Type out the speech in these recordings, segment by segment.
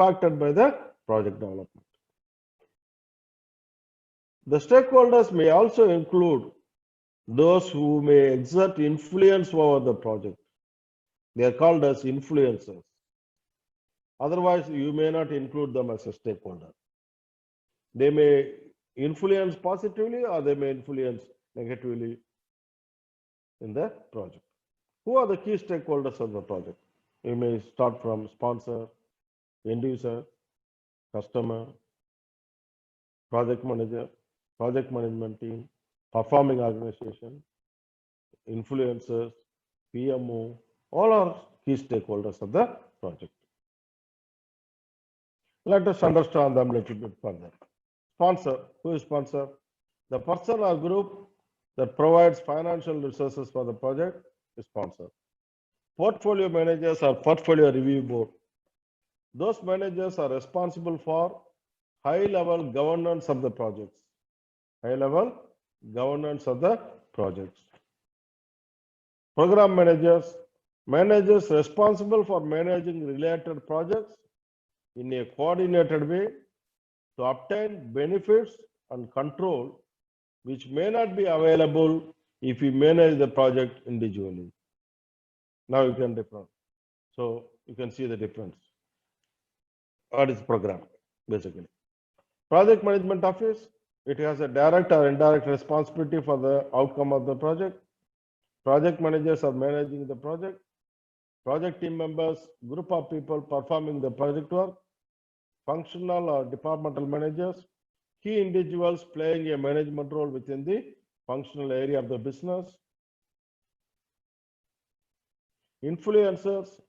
impacted by the project development. The stakeholders may also include those who may exert influence over the project. They are called as influencers. Otherwise, you may not include them as a stakeholder. They may influence positively or they may influence negatively in the project. Who are the key stakeholders of the project? You may start from sponsor, end user, customer, project manager, project management team, performing organization, influencers, PMO, all are key stakeholders of the project. Let us understand them a little bit further. Sponsor, who is sponsor? The person or group that provides financial resources for the project is sponsor. Portfolio managers or portfolio review board. Those managers are responsible for high-level governance of the projects. High-level governance of the projects. Program managers, managers responsible for managing related projects in a coordinated way to obtain benefits and control which may not be available if we manage the project individually. Now you can different. So you can see the difference. What is program basically? Project management office, it has a direct or indirect responsibility for the outcome of the project. Project managers are managing the project. Project team members, group of people performing the project work. Functional or departmental managers, key individuals playing a management role within the functional area of the business. Influencers,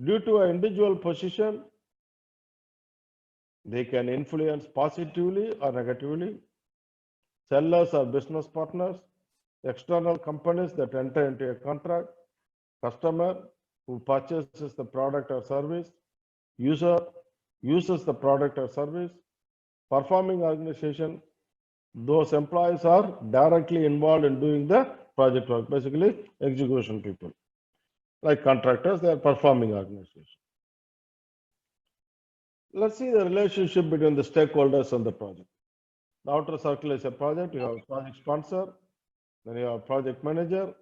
due to an individual position, they can influence positively or negatively. Sellers or business partners, external companies that enter into a contract, customer who purchases the product or service, user uses the product or service, performing organization, those employees are directly involved in doing the project work, basically execution people. Like contractors, they are performing organization. Let's see the relationship between the stakeholders and the project. The outer circle is a project, you have a project sponsor, then you have a project manager,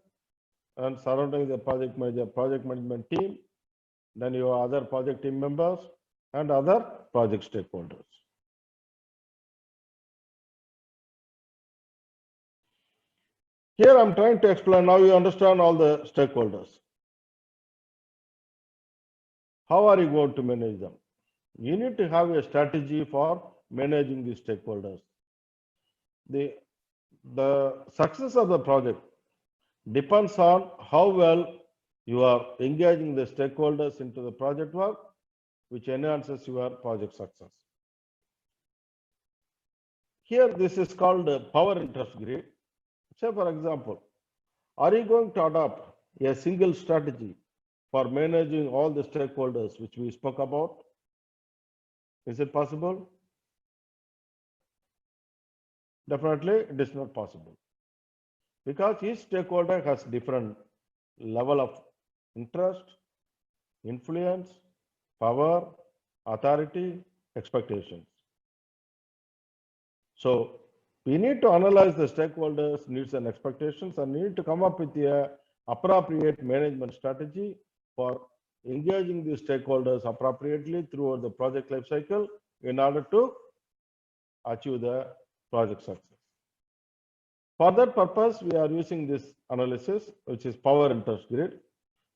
and surrounding the project manager, project management team, then you have other project team members and other project stakeholders. Here I'm trying to explain, now you understand all the stakeholders. How are you going to manage them? You need to have a strategy for managing these stakeholders. The success of the project depends on how well you are engaging the stakeholders into the project work, which enhances your project success. Here, this is called a power interest grid. Say, for example, are you going to adopt a single strategy for managing all the stakeholders which we spoke about? Is it possible? Definitely, it is not possible. Because each stakeholder has different level of interest, influence, power, authority, expectations. So we need to analyze the stakeholders' needs and expectations and need to come up with the appropriate management strategy for engaging these stakeholders appropriately throughout the project life cycle in order to achieve the project success. For that purpose, we are using this analysis, which is power interest grid.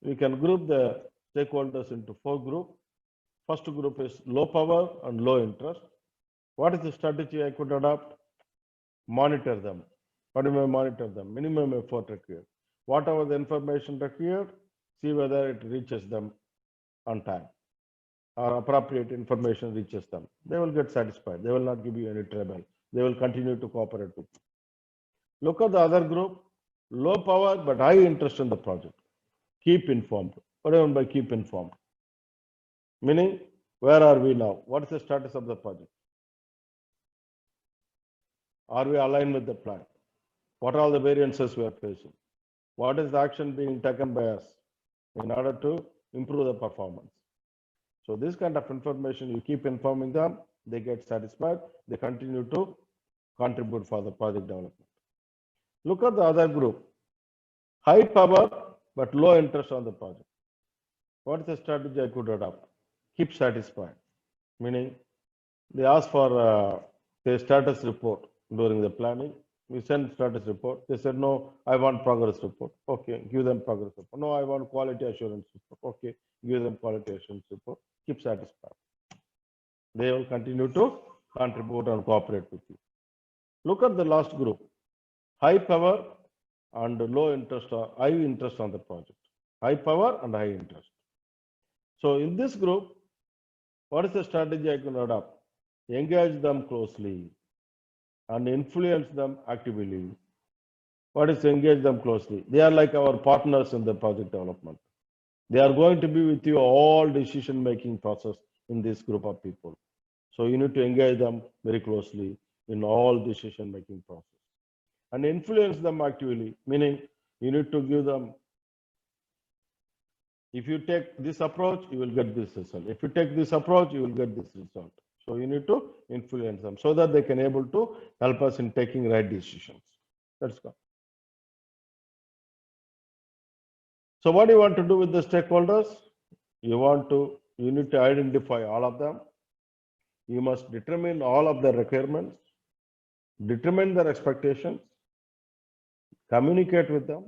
We can group the stakeholders into 4 groups. First group is low power and low interest. What is the strategy I could adopt? Monitor them. What do you mean monitor them? Minimum effort required. Whatever the information required, see whether it reaches them on time or appropriate information reaches them. They will get satisfied. They will not give you any trouble. They will continue to cooperate with you. Look at the other group, low power but high interest in the project. Keep informed. What do I mean by keep informed? Meaning, where are we now? What is the status of the project? Are we aligned with the plan? What are all the variances we are facing? What is the action being taken by us in order to improve the performance? So this kind of information, you keep informing them, they get satisfied, they continue to contribute for the project development. Look at the other group, high power but low interest on the project. What is the strategy I could adopt? Keep satisfied, meaning they ask for a status report during the planning. We send status report. They said, no, I want progress report. Okay, give them progress report. No, I want quality assurance report. Okay, give them quality assurance report. Keep satisfied. They will continue to contribute and cooperate with you. Look at the last group, high power and low interest, high interest on the project. High power and high interest. So in this group, what is the strategy I can adopt? Engage them closely and influence them actively. What is engage them closely? They are like our partners in the project development. They are going to be with you all decision-making process in this group of people. So you need to engage them very closely in all decision-making process and influence them actively, meaning you need to give them, if you take this approach, you will get this result. If you take this approach, you will get this result. So you need to influence them so that they can able to help us in taking right decisions. Let's go. So what do you want to do with the stakeholders? You need to identify all of them. You must determine all of their requirements, determine their expectations, communicate with them,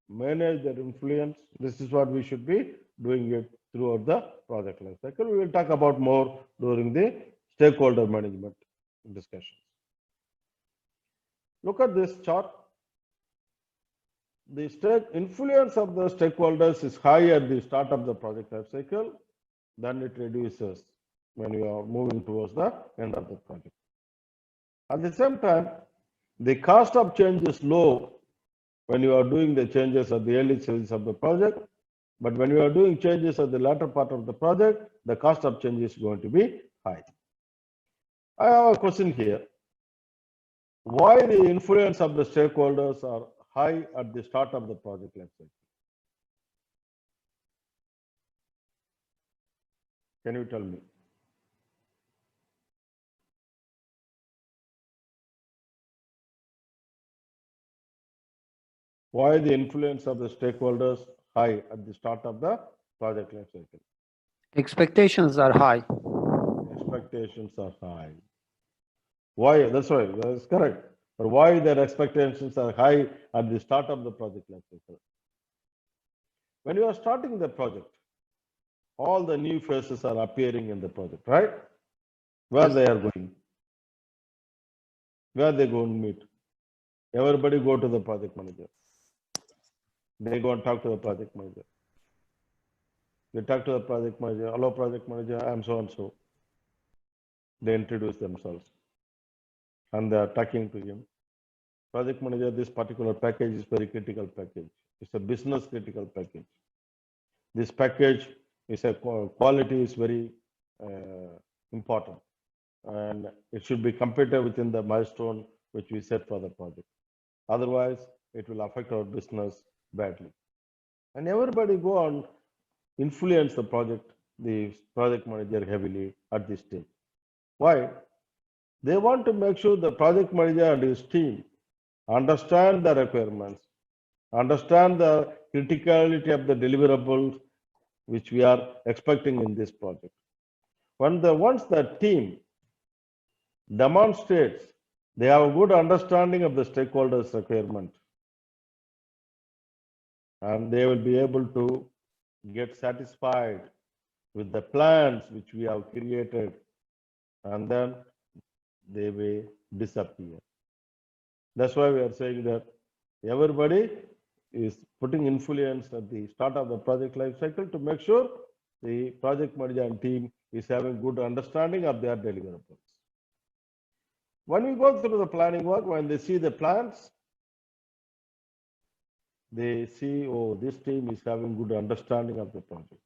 manage their influence. This is what we should be doing it throughout the project life cycle. We will talk about more during the stakeholder management discussions. Look at this chart. The influence of the stakeholders is high at the start of the project life cycle, then it reduces when you are moving towards the end of the project. At the same time, the cost of change is low when you are doing the changes at the early stages of the project, but when you are doing changes at the latter part of the project, the cost of change is going to be high. I have a question here. Why the influence of the stakeholders are high at the start of the project life cycle? Can you tell me? Why the influence of the stakeholders high at the start of the project life cycle? Expectations are high. Expectations are high. Why? That's right. That is correct. But why their expectations are high at the start of the project life cycle? When you are starting the project, all the new faces are appearing in the project, right? Where they are going? Where they go and meet? Everybody go to the project manager. They go and talk to the project manager. They talk to the project manager. Hello, project manager, I am so and so. They introduce themselves and they are talking to him. Project manager, this particular package is very critical package. It's a business critical package. This package is a quality is very important and it should be completed within the milestone which we set for the project. Otherwise, it will affect our business badly. And everybody go on influence the project manager heavily at this stage. Why? They want to make sure the project manager and his team understand the requirements, understand the criticality of the deliverables which we are expecting in this project. Once the team demonstrates they have a good understanding of the stakeholders' requirement, and they will be able to get satisfied with the plans which we have created, and then they will disappear. That's why we are saying that everybody is putting influence at the start of the project life cycle to make sure the project manager and team is having good understanding of their deliverables. When we go through the planning work, when they see the plans, they see, oh, this team is having good understanding of the project.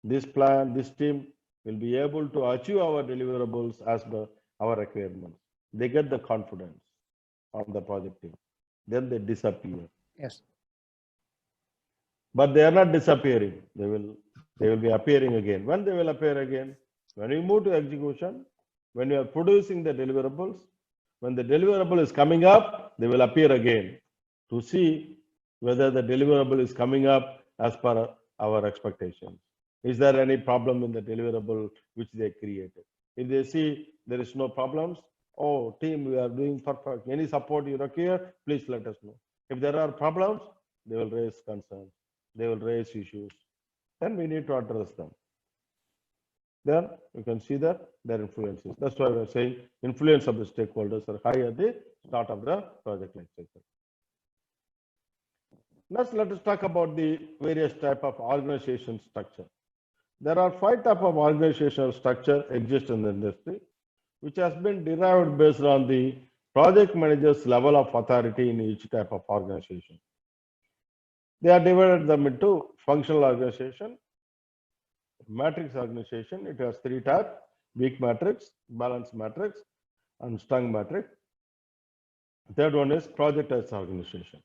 This team will be able to achieve our deliverables as per our requirements. They get the confidence on the project team. Then they disappear. Yes. But they are not disappearing. They will They will be appearing again. When they will appear again? When you move to execution, when you are producing the deliverables, when the deliverable is coming up, they will appear again to see whether the deliverable is coming up as per our expectations. Is there any problem in the deliverable which they created? If they see there is no problems, oh, team, we are doing perfect. Any support you require, please let us know. If there are problems, they will raise concerns. They will raise issues. Then we need to address them. Then you can see that their influences. That's why we're saying influence of the stakeholders are high at the start of the project life cycle. Next, let us talk about the various type of organization structure. There are 5 type of organizational structure exist in the industry, which has been derived based on the project manager's level of authority in each type of organization. They are divided them into functional organization, matrix organization. It has 3 types: weak matrix, balanced matrix, and strong matrix. Third one is project-based organization.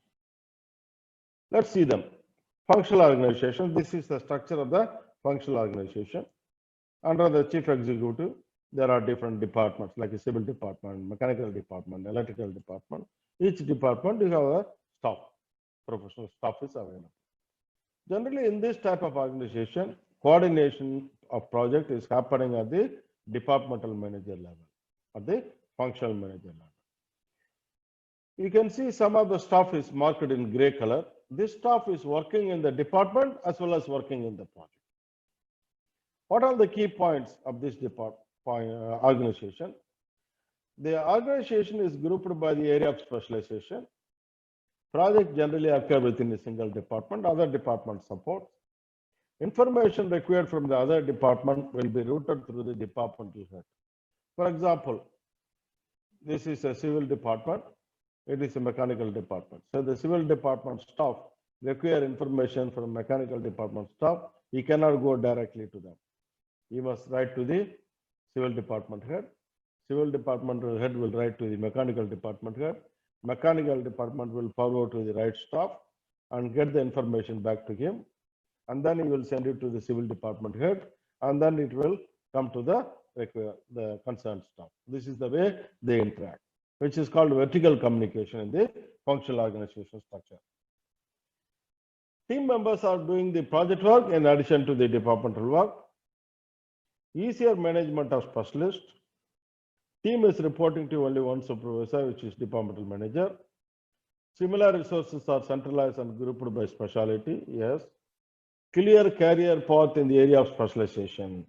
Let's see them. Functional organization. This is the structure of the functional organization. Under the chief executive, there are different departments like a civil department, mechanical department, electrical department. Each department you have a staff, professional staff is available. Generally, in this type of organization, coordination of project is happening at the departmental manager level, at the functional manager level. You can see some of the staff is marked in gray color. This staff is working in the department as well as working in the project. What are the key points of this organization? The organization is grouped by the area of specialization. Projects generally occur within a single department. Other department support. Information required from the other department will be routed through the departmental head. For example, this is a civil department. It is a mechanical department. So the civil department staff require information from mechanical department staff. He cannot go directly to them. He must write to the civil department head. Civil department head will write to the mechanical department head. Mechanical department will forward to the right staff and get the information back to him. And then he will send it to the civil department head. And then it will come to the concerned staff. This is the way they interact, which is called vertical communication in the functional organization structure. Team members are doing the project work in addition to the departmental work. Easier management of specialists. Team is reporting to only one supervisor, which is departmental manager. Similar resources are centralized and grouped by specialty. Yes. Clear career path in the area of specialization.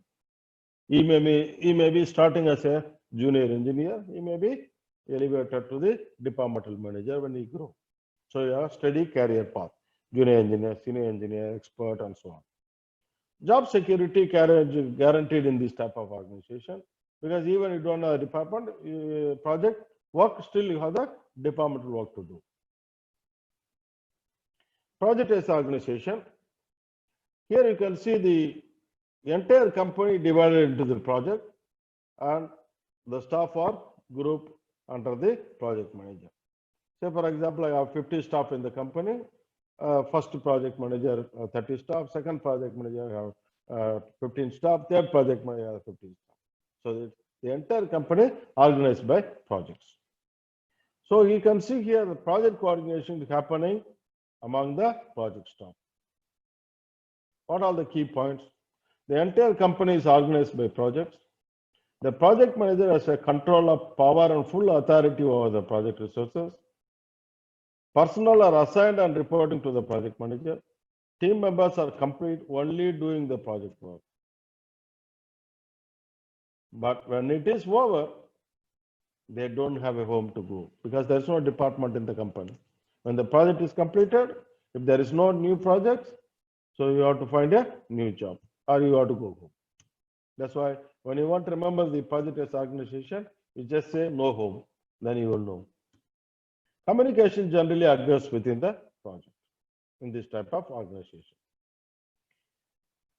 He may be starting as a junior engineer. He may be elevated to the departmental manager when he grows. So you have steady career path. Junior engineer, senior engineer, expert, and so on. Job security guaranteed in this type of organization, because even you don't have a department project work, still you have the departmental work to do. Project-based organization. Here you can see the entire company divided into the project, and the staff are grouped under the project manager. Say for example, I have 50 staff in the company. First project manager 30 staff, second project manager have 15 staff, third project manager have 15 staff. So the entire company organized by projects. So you can see here the project coordination is happening among the project staff. What are the key points? The entire company is organized by projects. The project manager has a control of power and full authority over the project resources. Personnel are assigned and reporting to the project manager. Team members are complete only doing the project work. But when it is over, they don't have a home to go because there is no department in the company. When the project is completed, if there is no new projects, so you have to find a new job or you have to go home. That's why when you want to remember the project-based organization, you just say no home, then you will know. Communication generally occurs within the project in this type of organization.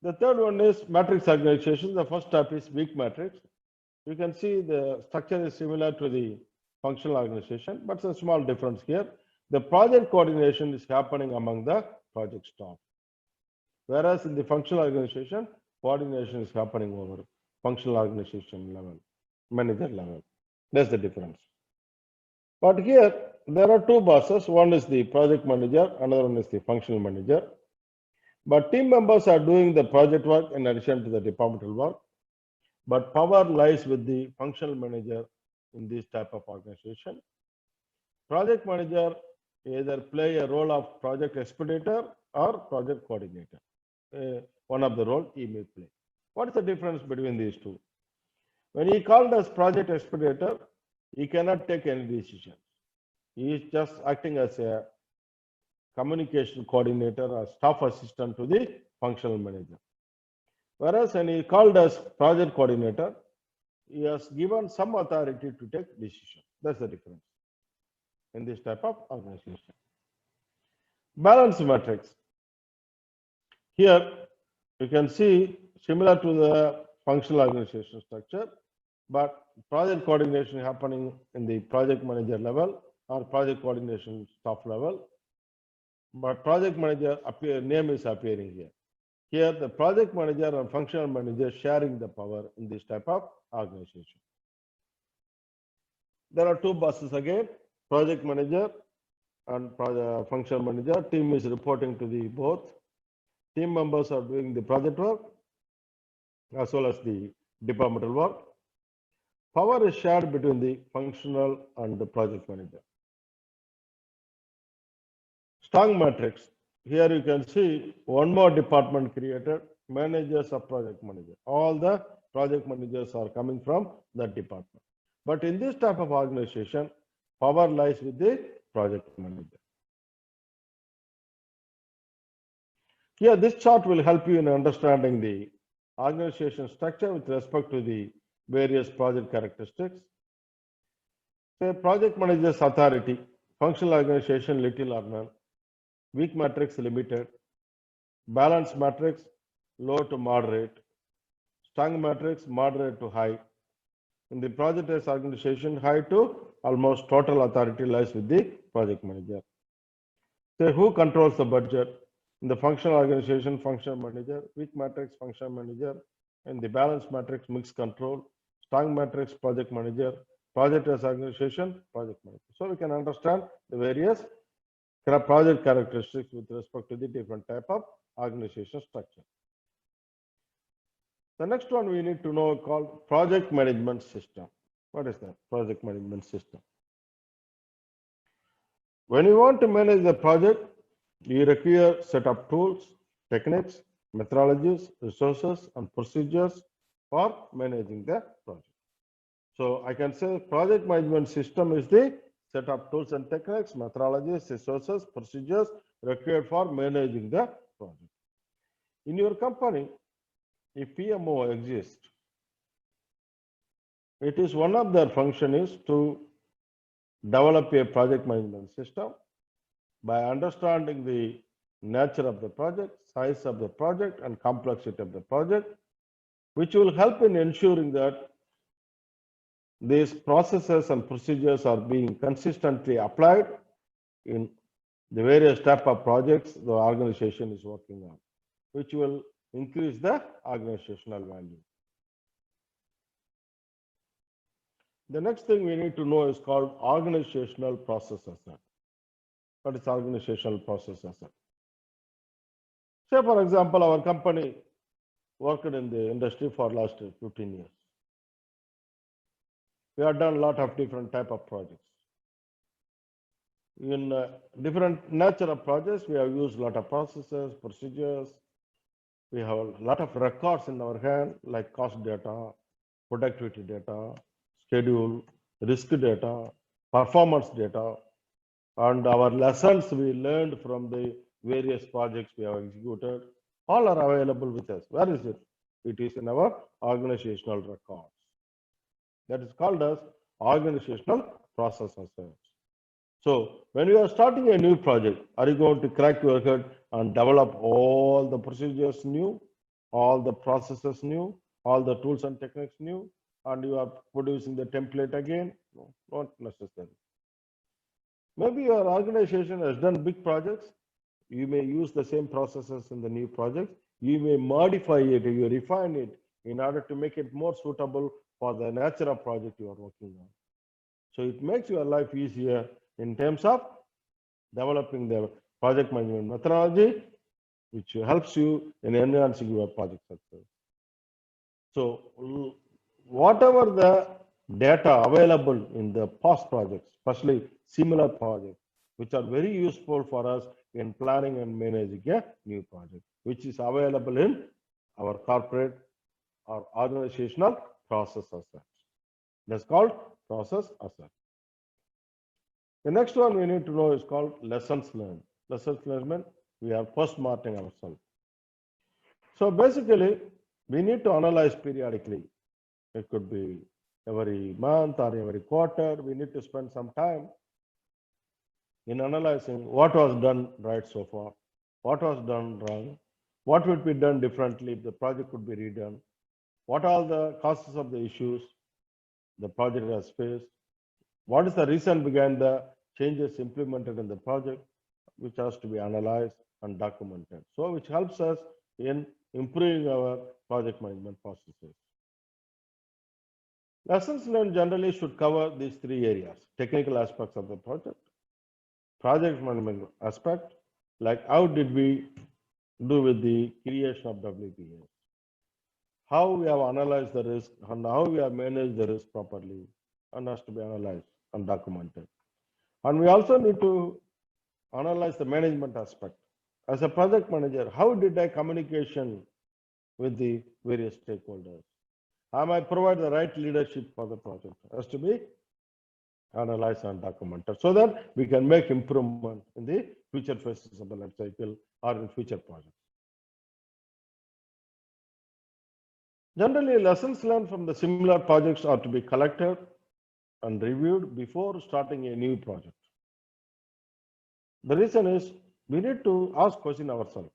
The third one is matrix organization. The first type is weak matrix. You can see the structure is similar to the functional organization, but it's a small difference here. The project coordination is happening among the project staff. Whereas in the functional organization, coordination is happening over functional organization level, manager level. That's the difference. But here, there are two bosses. One is the project manager, another one is the functional manager. But team members are doing the project work in addition to the departmental work. But power lies with the functional manager in this type of organization. Project manager either play a role of project expeditor or project coordinator. One of the role he may play. What is the difference between these two? When he called as project expeditor, he cannot take any decision. He is just acting as a communication coordinator or staff assistant to the functional manager. Whereas when he called as project coordinator, he has given some authority to take decision. That's the difference in this type of organization. Balance matrix. Here you can see similar to the functional organization structure, but project coordination happening in the project manager level or project coordination staff level. But project manager name is appearing here. Here, the project manager and functional manager sharing the power in this type of organization. There are two bosses again, project manager and functional manager. Team is reporting to the both. Team members are doing the project work as well as the departmental work. Power is shared between the functional and the project manager. Strong matrix. Here you can see one more department created, managers of project manager. All the project managers are coming from that department. But in this type of organization, power lies with the project manager. Here, this chart will help you in understanding the organization structure with respect to the various project characteristics. Say project manager's authority, functional organization little or none, weak matrix limited, balanced matrix low to moderate, strong matrix moderate to high. In the project-based organization, high to almost total authority lies with the project manager. Say who controls the budget? In the functional organization, functional manager, weak matrix, functional manager, and the balanced matrix, mixed control, strong matrix, project manager, project-based organization, project manager. So we can understand the various project characteristics with respect to the different type of organization structure. The next one we need to know called project management system. What is that? Project management system. When you want to manage the project, you require set of tools, techniques, methodologies, resources, and procedures for managing the project. So I can say project management system is the set of tools and techniques, methodologies, resources, procedures required for managing the project. In your company, if PMO exists, it is one of their function is to develop a project management system by understanding the nature of the project, size of the project, and complexity of the project, which will help in ensuring that these processes and procedures are being consistently applied in the various type of projects the organization is working on, which will increase the organizational value. The next thing we need to know is called organizational process asset. What is organizational process asset? Say, for example, our company worked in the industry for last 15 years. We have done a lot of different type of projects. In different nature of projects, we have used a lot of processes, procedures. We have a lot of records in our hand, like cost data, productivity data, schedule, risk data, performance data, and our lessons we learned from the various projects we have executed, all are available with us. Where is it? It is in our organizational records. That is called as organizational process assets. So when you are starting a new project, are you going to crack your head and develop all the procedures new, all the processes new, all the tools and techniques new, and you are producing the template again? No, not necessary. Maybe your organization has done big projects, You may use the same processes in the new project. You may modify it, you refine it in order to make it more suitable for the nature of project you are working on. So it makes your life easier in terms of developing the project management methodology, which helps you in enhancing your project success. So whatever the data available in the past projects, especially similar projects, which are very useful for us in planning and managing a new project, which is available in our corporate or organizational process assets. That's called process asset. The next one we need to know is called lessons learned. Lessons learned, we are post-marketing ourselves. So basically, we need to analyze periodically. It could be every month or every quarter. We need to spend some time in analyzing what was done right so far, what was done wrong, what would be done differently if the project could be redone, what are the causes of the issues the project has faced, what is the reason behind the changes implemented in the project, which has to be analyzed and documented. So which helps us in improving our project management processes. Lessons learned generally should cover these three areas: technical aspects of the project management aspect, like how did we do with the creation of WPS, how we have analyzed the risk and how we have managed the risk properly, and has to be analyzed and documented. And we also need to analyze the management aspect. As a project manager, how did I communication with the various stakeholders? Am I provide the right leadership for the project? Has to be analyzed and documented so that we can make improvement in the future phases of the life cycle or in future projects. Generally, lessons learned from the similar projects are to be collected and reviewed before starting a new project. The reason is we need to ask question ourselves.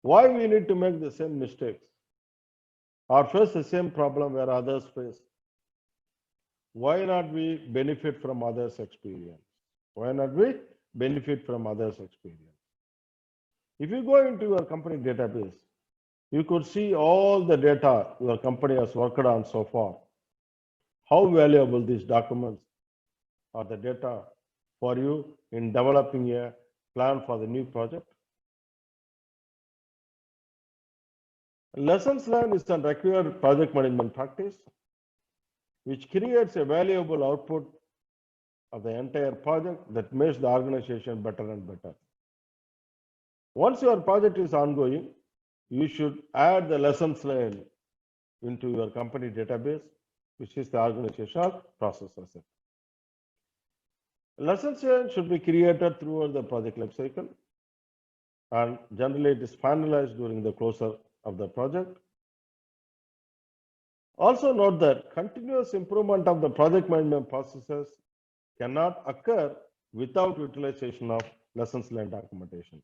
Why we need to make the same mistakes or face the same problem where others face? Why not we benefit from others' experience? Why not we benefit from others' experience? If you go into your company database, you could see all the data your company has worked on so far. How valuable these documents are, the data for you in developing a plan for the new project. Lessons learned is a required project management practice which creates a valuable output of the entire project that makes the organization better and better. Once your project is ongoing, you should add the lessons learned into your company database, which is the organizational process asset. Lessons learned should be created throughout the project life cycle, and generally it is finalized during the closure of the project. Also note that continuous improvement of the project management processes cannot occur without utilization of lessons learned documentation.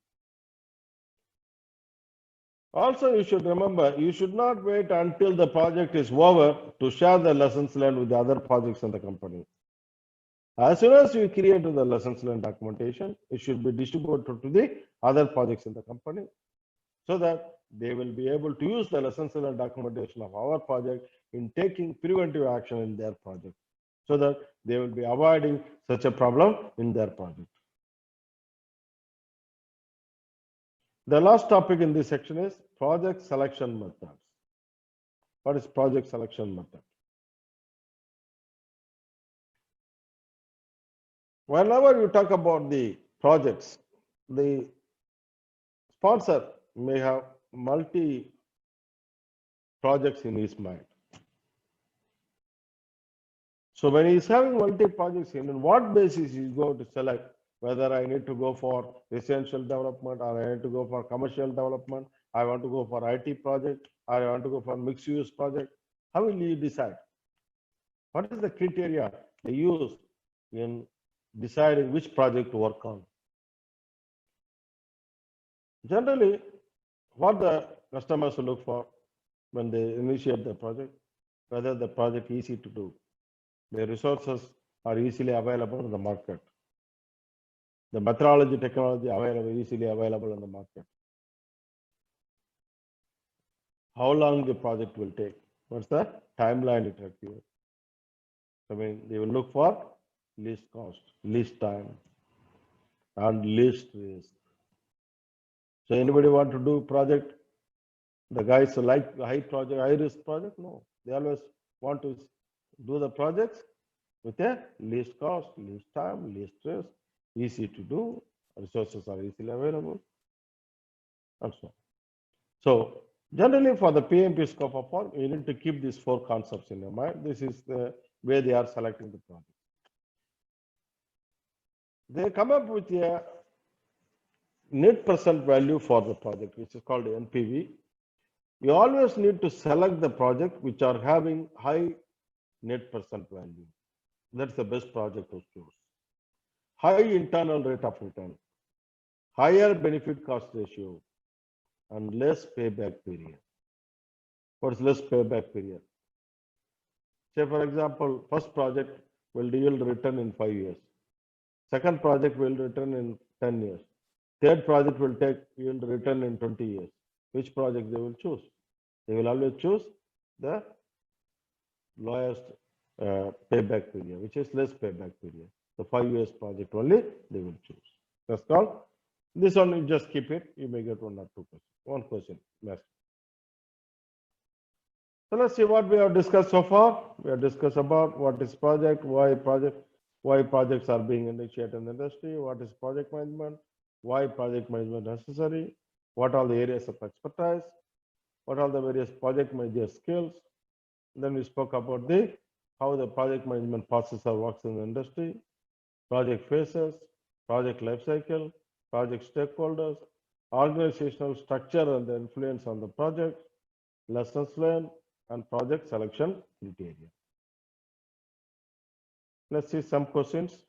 Also, you should remember, you should not wait until the project is over to share the lessons learned with the other projects in the company. As soon as you create the lessons learned documentation, it should be distributed to the other projects in the company so that they will be able to use the lessons learned documentation of our project in taking preventive action in their project so that they will be avoiding such a problem in their project. The last topic in this section is project selection methods. What is project selection method? Whenever you talk about the projects, the sponsor may have multi projects in his mind. So when he is having multi projects, on what basis he is going to select whether I need to go for residential development or I need to go for commercial development, I want to go for IT project, or I want to go for mixed use project? How will you decide? What is the criteria they use in deciding which project to work on? Generally, what the customers look for when they initiate the project, whether the project is easy to do, the resources are easily available in the market, the methodology, technology available, easily available in the market. How long the project will take? What's the timeline it requires? I mean, they will look for least cost, least time, and least risk. So anybody want to do project? The guys like high project, high risk project? No, they always want to do the projects with a least cost, least time, least risk, easy to do, resources are easily available, and so on. So generally for the PMP scope of work, you need to keep these four concepts in your mind. This is the way they are selecting the project. They come up with a net present value for the project, which is called NPV. You always need to select the project which are having high net present value. That's the best project to choose. High internal rate of return, higher benefit cost ratio, and less payback period. What's less payback period? Say, for example, first project will yield return in 5 years. Second project will return in 10 years. Third project will yield return in 20 years. Which project they will choose? They will always choose the lowest payback period, which is less payback period. The 5 years project only they will choose. That's called. This one you just keep it. You may get one or two questions. One question less. So let's see what we have discussed so far. We have discussed about what is project, why projects are being initiated in the industry, what is project management, why project management necessary, what are the areas of expertise, what are the various project management skills. Then we spoke about how the project management process works in the industry, project phases, project life cycle, project stakeholders, organizational structure and the influence on the project, lessons learned, and project selection criteria. Let's see some questions.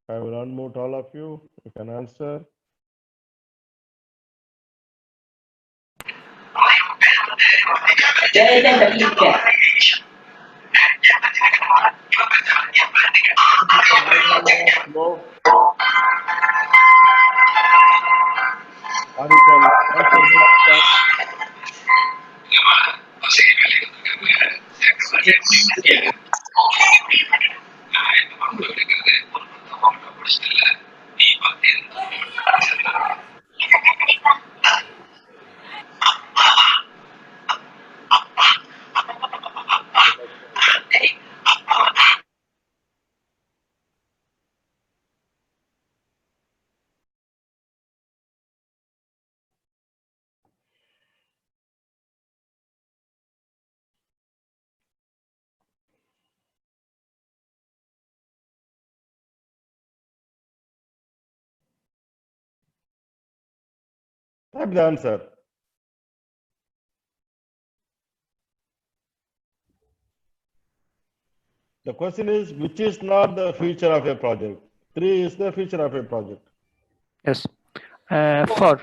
I will unmute all of you. You can answer. No. Or you can answer this. Type the answer. The question is, which is not the feature of a project? 3 is the feature of a project. Yes. 4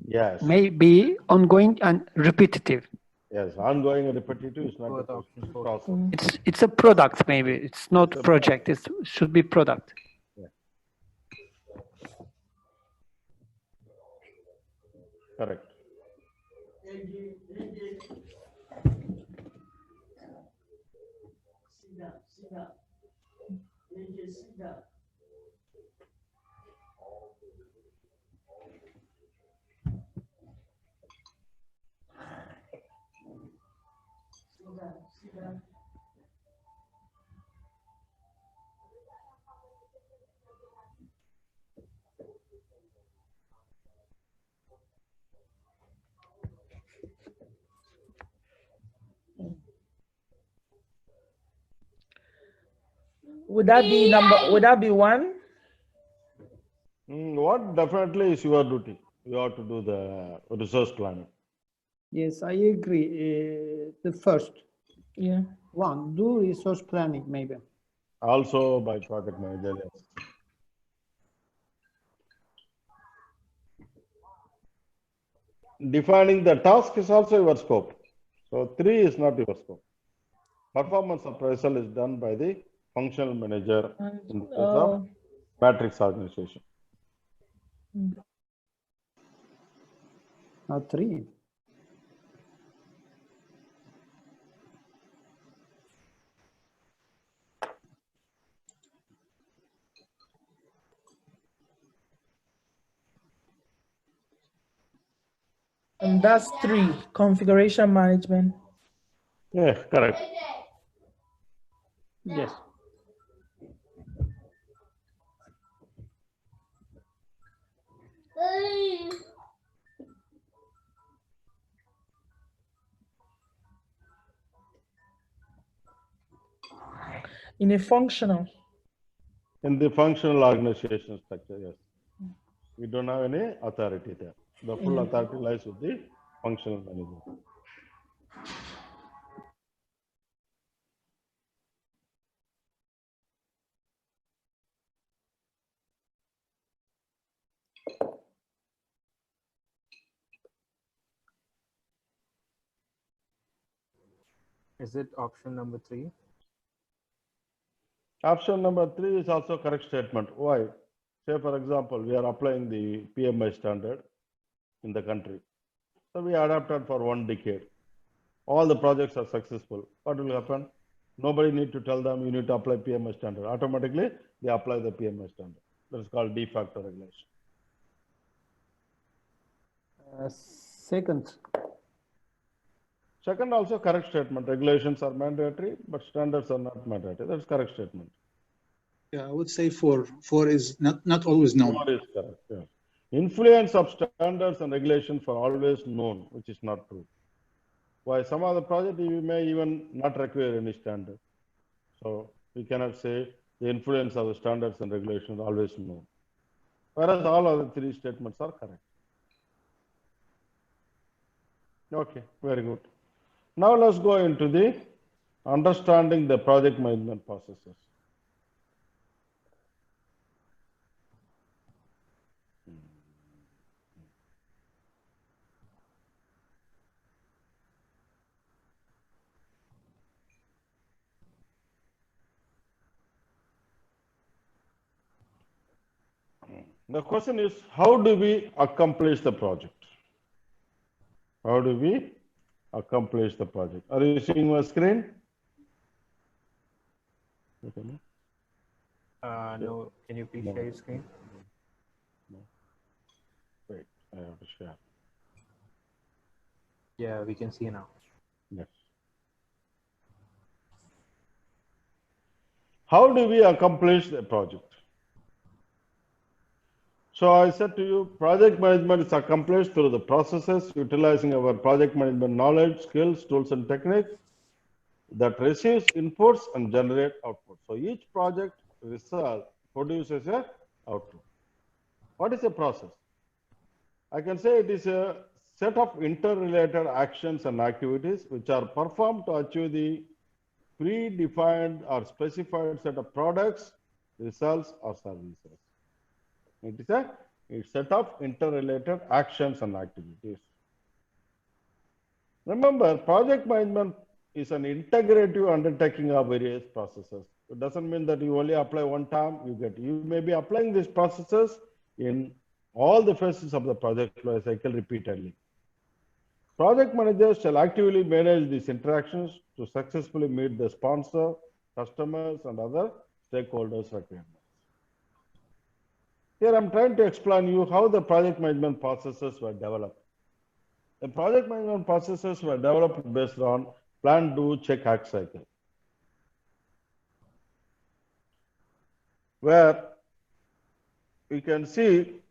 Yes. may be ongoing and repetitive. Yes. Ongoing and repetitive is not the process. It's a product, maybe. It's not It's a project. It should be product. Yeah. Correct. Would that be would that be 1? What definitely is your duty? You have to do the resource planning. Yes, I agree. The first Yeah. one, do resource planning, maybe. Also by project manager. Yes. Defining the task is also your scope. So 3 is not your scope. Performance appraisal is done by the functional manager in the case Oh. of matrix organization. Not 3. And that's 3, configuration management. Yeah, correct. Yes. In a functional. In the functional organization structure, yes. We don't have any authority there. The full authority lies with the functional manager. Is it option number 3? Option number 3 is also correct statement. Why? Say, for example, we are applying the PMI standard in the country. So we adapted for 1 decade. All the projects are successful. What will happen? Nobody need to tell them you need to apply PMI standard. Automatically, they apply the PMI standard. That is called de facto regulation. Second. Second, also correct statement. Regulations are mandatory, but standards are not mandatory. That's correct statement. Yeah, I would say 4. 4 is not always known. 4 is correct. Yeah. Influence of standards and regulations are always known, which is not true. Why? Some of the project you may even not require any standard. So we cannot say the influence of the standards and regulations are always known. Whereas all other 3 statements are correct. Okay, very good. Now let's go into the understanding the project management processes. The question is, how do we accomplish the project? How do we accomplish the project? Are you seeing my screen? Okay. No. Can you please No. share your screen? Wait, I have to share. Yeah, we can see now. Yes. How do we accomplish the project? So I said to you, project management is accomplished through the processes utilizing our project management knowledge, skills, tools, and techniques that receives inputs and generate output. So each project result produces a output. What is a process? I can say it is a set of interrelated actions and activities which are performed to achieve the predefined or specified set of products, results, or services. It is a set of interrelated actions and activities. Remember, project management is an integrative undertaking of various processes. It doesn't mean that you only apply one time, you may be applying these processes in all the phases of the project life cycle repeatedly. Project managers shall actively manage these interactions to successfully meet the sponsor, customers, and other stakeholders' requirements. Here I'm trying to explain you how the project management processes were developed. The project management processes were developed based on plan, do, check, act cycle, where we can see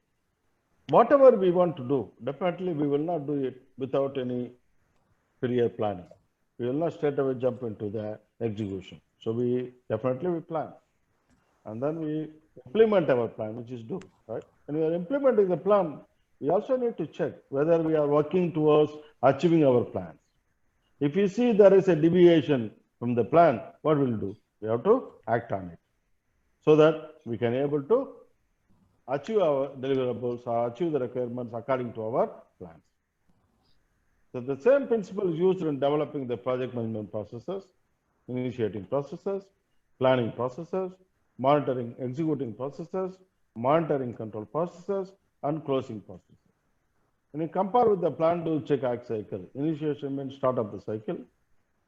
whatever we want to do, definitely we will not do it without any prior planning. We will not straight away jump into the execution. So we definitely plan. And then we implement our plan, which is do, right? When we are implementing the plan, we also need to check whether we are working towards achieving our plans. If you see there is a deviation from the plan, what will we do? We have to act on it so that we can able to achieve our deliverables or achieve the requirements according to our plans. So the same principle is used in developing the project management processes, initiating processes, planning processes, monitoring executing processes, monitoring control processes, and closing processes. When you compare with the plan, do, check, act cycle, initiation means start of the cycle,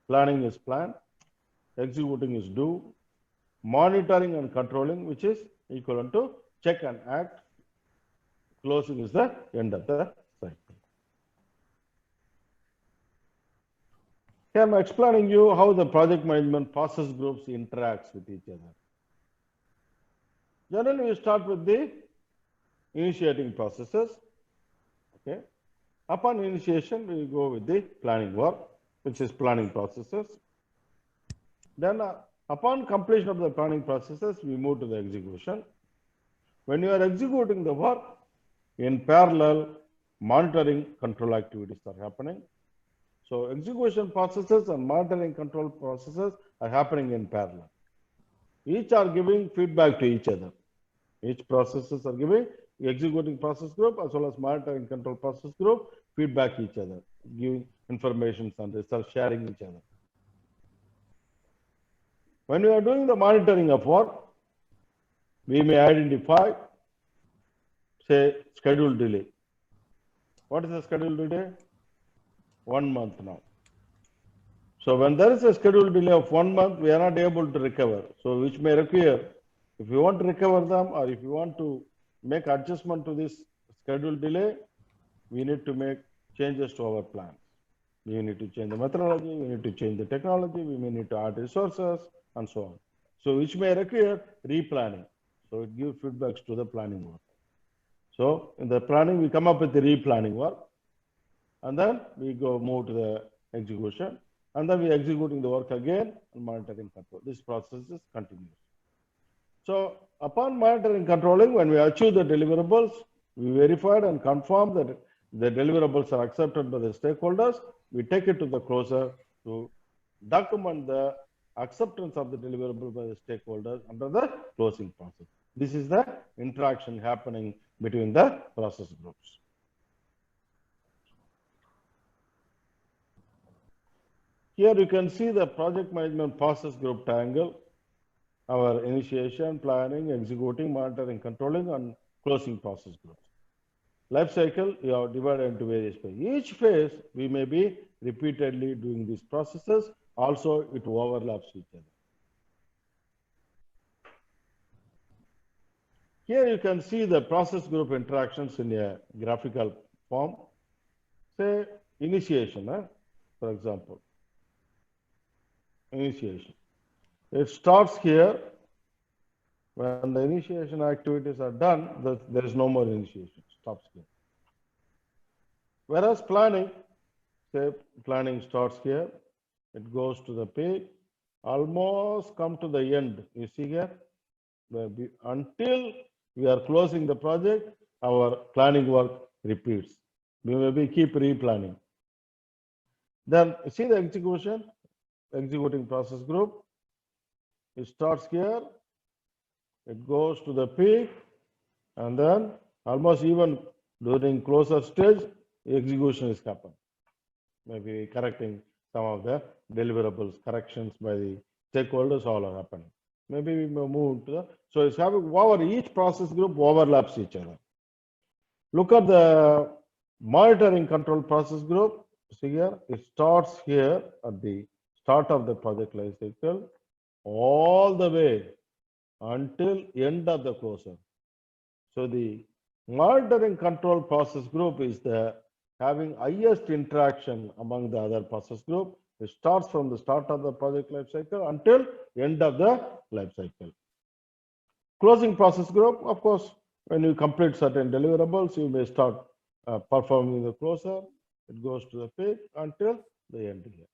planning is plan, executing is do, monitoring and controlling, which is equivalent to check and act, closing is the end of the cycle. Here I'm explaining you how the project management process groups interacts with each other. Generally, we start with the initiating processes. Okay. Upon initiation, we go with the planning work, which is planning processes. Then, upon completion of the planning processes, we move to the execution. When you are executing the work, in parallel, monitoring control activities are happening. So, execution processes and monitoring control processes are happening in parallel. Each are giving feedback to each other. Each processes are giving executing process group as well as monitoring control process group feedback each other, giving information and results, sharing each other. When we are doing the monitoring of work, we may identify, say, schedule delay. What is the schedule delay? 1 month now. So when there is a schedule delay of 1 month, we are not able to recover. So which may require, if you want to recover them or if you want to make adjustment to this schedule delay, we need to make changes to our plans. We need to change the methodology, we need to change the technology, we may need to add resources and so on. So which may require replanning. So it gives feedbacks to the planning work. So in the planning, we come up with the replanning work, and then we go move to the execution, and then we are executing the work again and monitoring control. This process is continuous. So upon monitoring controlling, when we achieve the deliverables, we verified and confirm that the deliverables are accepted by the stakeholders. We take it to the closer to document the acceptance of the deliverable by the stakeholders under the closing process. This is the interaction happening between the process groups. Here you can see the project management process group triangle, our initiation, planning, executing, monitoring, controlling, and closing process groups. Life cycle, you are divided into various phases. Each phase, we may be repeatedly doing these processes. Also, it overlaps each other. Here you can see the process group interactions in a graphical form. Say initiation, for example. Initiation. It starts here. When the initiation activities are done, there is no more initiation. It stops here. Whereas planning, say planning starts here. It goes to the peak, almost come to the end. You see here, until we are closing the project, our planning work repeats. We may keep replanning. Then see the execution, executing process group. It starts here, it goes to the peak, and then almost even during closer stage, execution is happening. Maybe correcting some of the deliverables, corrections by the stakeholders, all are happening. Maybe we may move to the, so it's having over each process group overlaps each other. Look at the monitoring control process group. See here, it starts here at the start of the project life cycle all the way until end of the closure. So the monitoring control process group is the having highest interaction among the other process group. It starts from the start of the project life cycle until end of the life cycle. Closing process group, of course, when you complete certain deliverables, you may start performing the closure. It goes to the peak until the end here.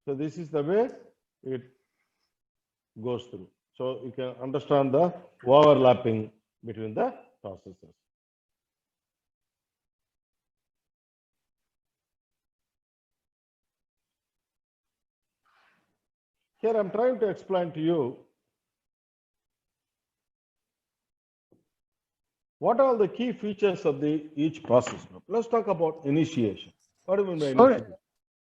So this is the way it goes through. So you can understand the overlapping between the processes. Here I'm trying to explain to you what are the key features of each process group. Let's talk about initiation. What do you mean by Sorry. initiation?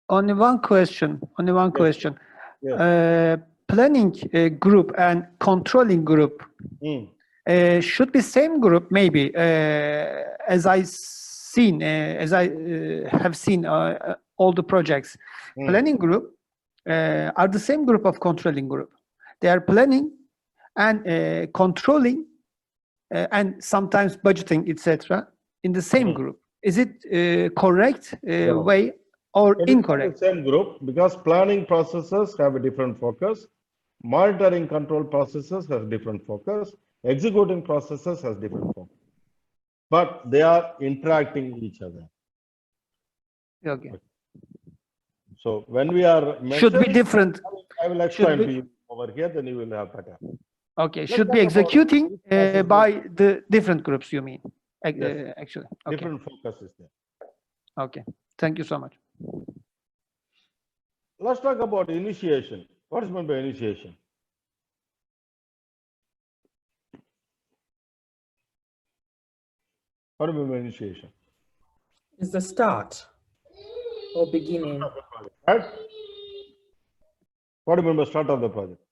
Only one question. Yes. planning group and controlling group Hmm. should be same group maybe as I have seen all the projects. Hmm. Planning group are the same group of controlling group. They are planning and controlling and sometimes budgeting, etc. in the same Hmm. group. Is it correct No. way or It is not incorrect? the same group because planning processes have a different focus. Monitoring control processes has different focus. Executing processes has different focus. But they are interacting each other. Okay. So when we are Should be measuring, different. I will explain be- to you over here, then you will have better. Okay. Let's Should be talk about executing which process by the different groups. You mean? Yes. Actually. Okay. different focus is there. Okay. Thank you so much. Let's talk about initiation. What is meant by initiation? What do you mean by initiation? It's the start or beginning. Right? What do you mean by start of the project?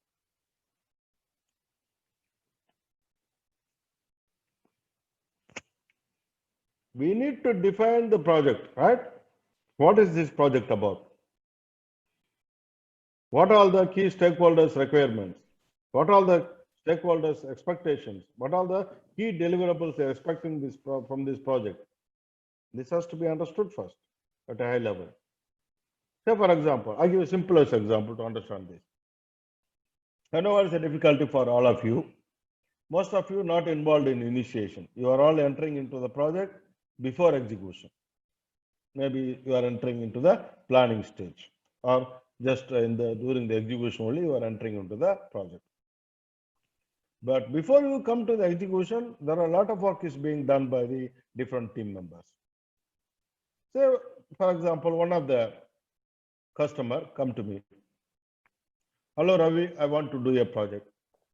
We need to define the project, right? What is this project about? What are the key stakeholders' requirements? What are the stakeholders' expectations? What are the key deliverables they are expecting from this project? This has to be understood first at a high level. Say, for example, I give a simplest example to understand this. I know it's a difficulty for all of you. Most of you not involved in initiation. You are all entering into the project before execution. Maybe you are entering into the planning stage, or just during the execution only you are entering into the project. But before you come to the execution, there are a lot of work is being done by the different team members. Say, for example, one of the customer come to me. Hello, Ravi, I want to do a project.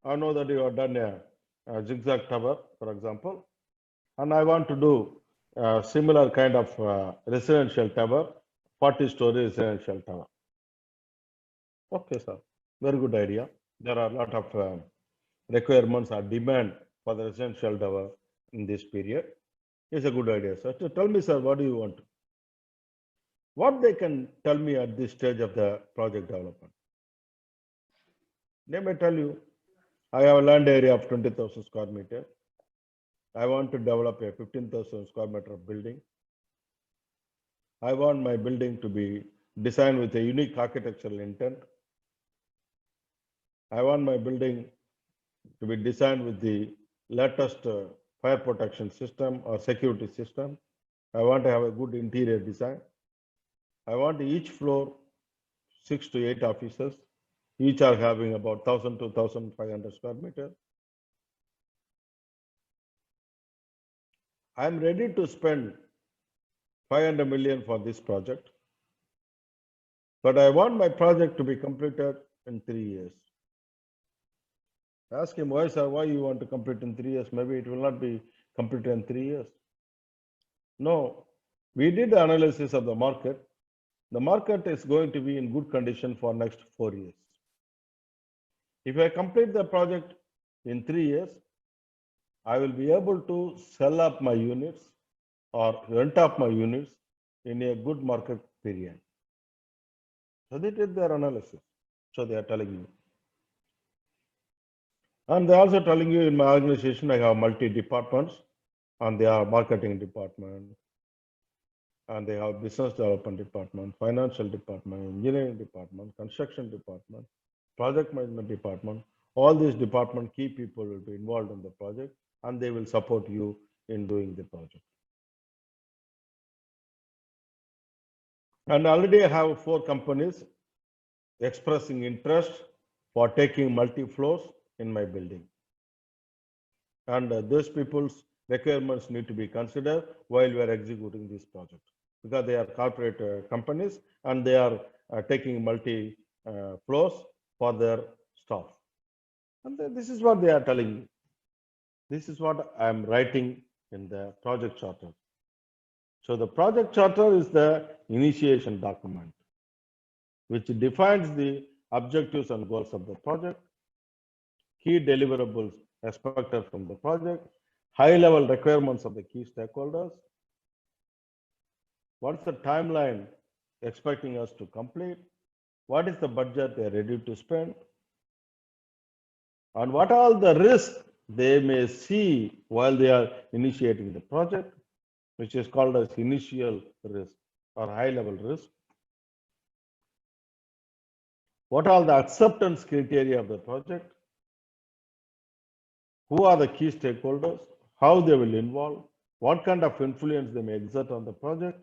I know that you have done a zigzag tower, for example, and I want to do a similar kind of residential tower, 40-story residential tower. Okay, sir. Very good idea. There are a lot of requirements or demand for the residential tower in this period. It's a good idea, sir. So tell me, sir, what do you want? What they can tell me at this stage of the project development? They may tell you, I have a land area of 20,000 square meter. I want to develop a 15,000 square meter of building. I want my building to be designed with a unique architectural intent. I want my building to be designed with the latest fire protection system or security system. I want to have a good interior design. I want each floor 6 to 8 offices. Each are having about 1,000 to 1,500 square meter. I am ready to spend 500 million for this project, but I want my project to be completed in 3 years. Ask him, why, sir, why you want to complete in 3 years? Maybe it will not be completed in 3 years. No, we did the analysis of the market. The market is going to be in good condition for next 4 years. If I complete the project in 3 years, I will be able to sell up my units or rent up my units in a good market period. So they did their analysis. So they are telling you. And they're also telling you in my organization, I have multi-departments, and they are marketing department, and they have business development department, financial department, engineering department, construction department, project management department. All these department key people will be involved in the project, and they will support you in doing the project. And already I have 4 companies expressing interest for taking multi-floors in my building. And those people's requirements need to be considered while we are executing this project, because they are corporate companies and they are taking multi-floors for their staff. And this is what they are telling me. This is what I am writing in the project charter. So the project charter is the initiation document, which defines the objectives and goals of the project, key deliverables expected from the project, high-level requirements of the key stakeholders, what's the timeline expecting us to complete, what is the budget they are ready to spend, and what are the risks they may see while they are initiating the project, which is called as initial risk or high-level risk. What are the acceptance criteria of the project? Who are the key stakeholders? How they will involve? What kind of influence they may exert on the project?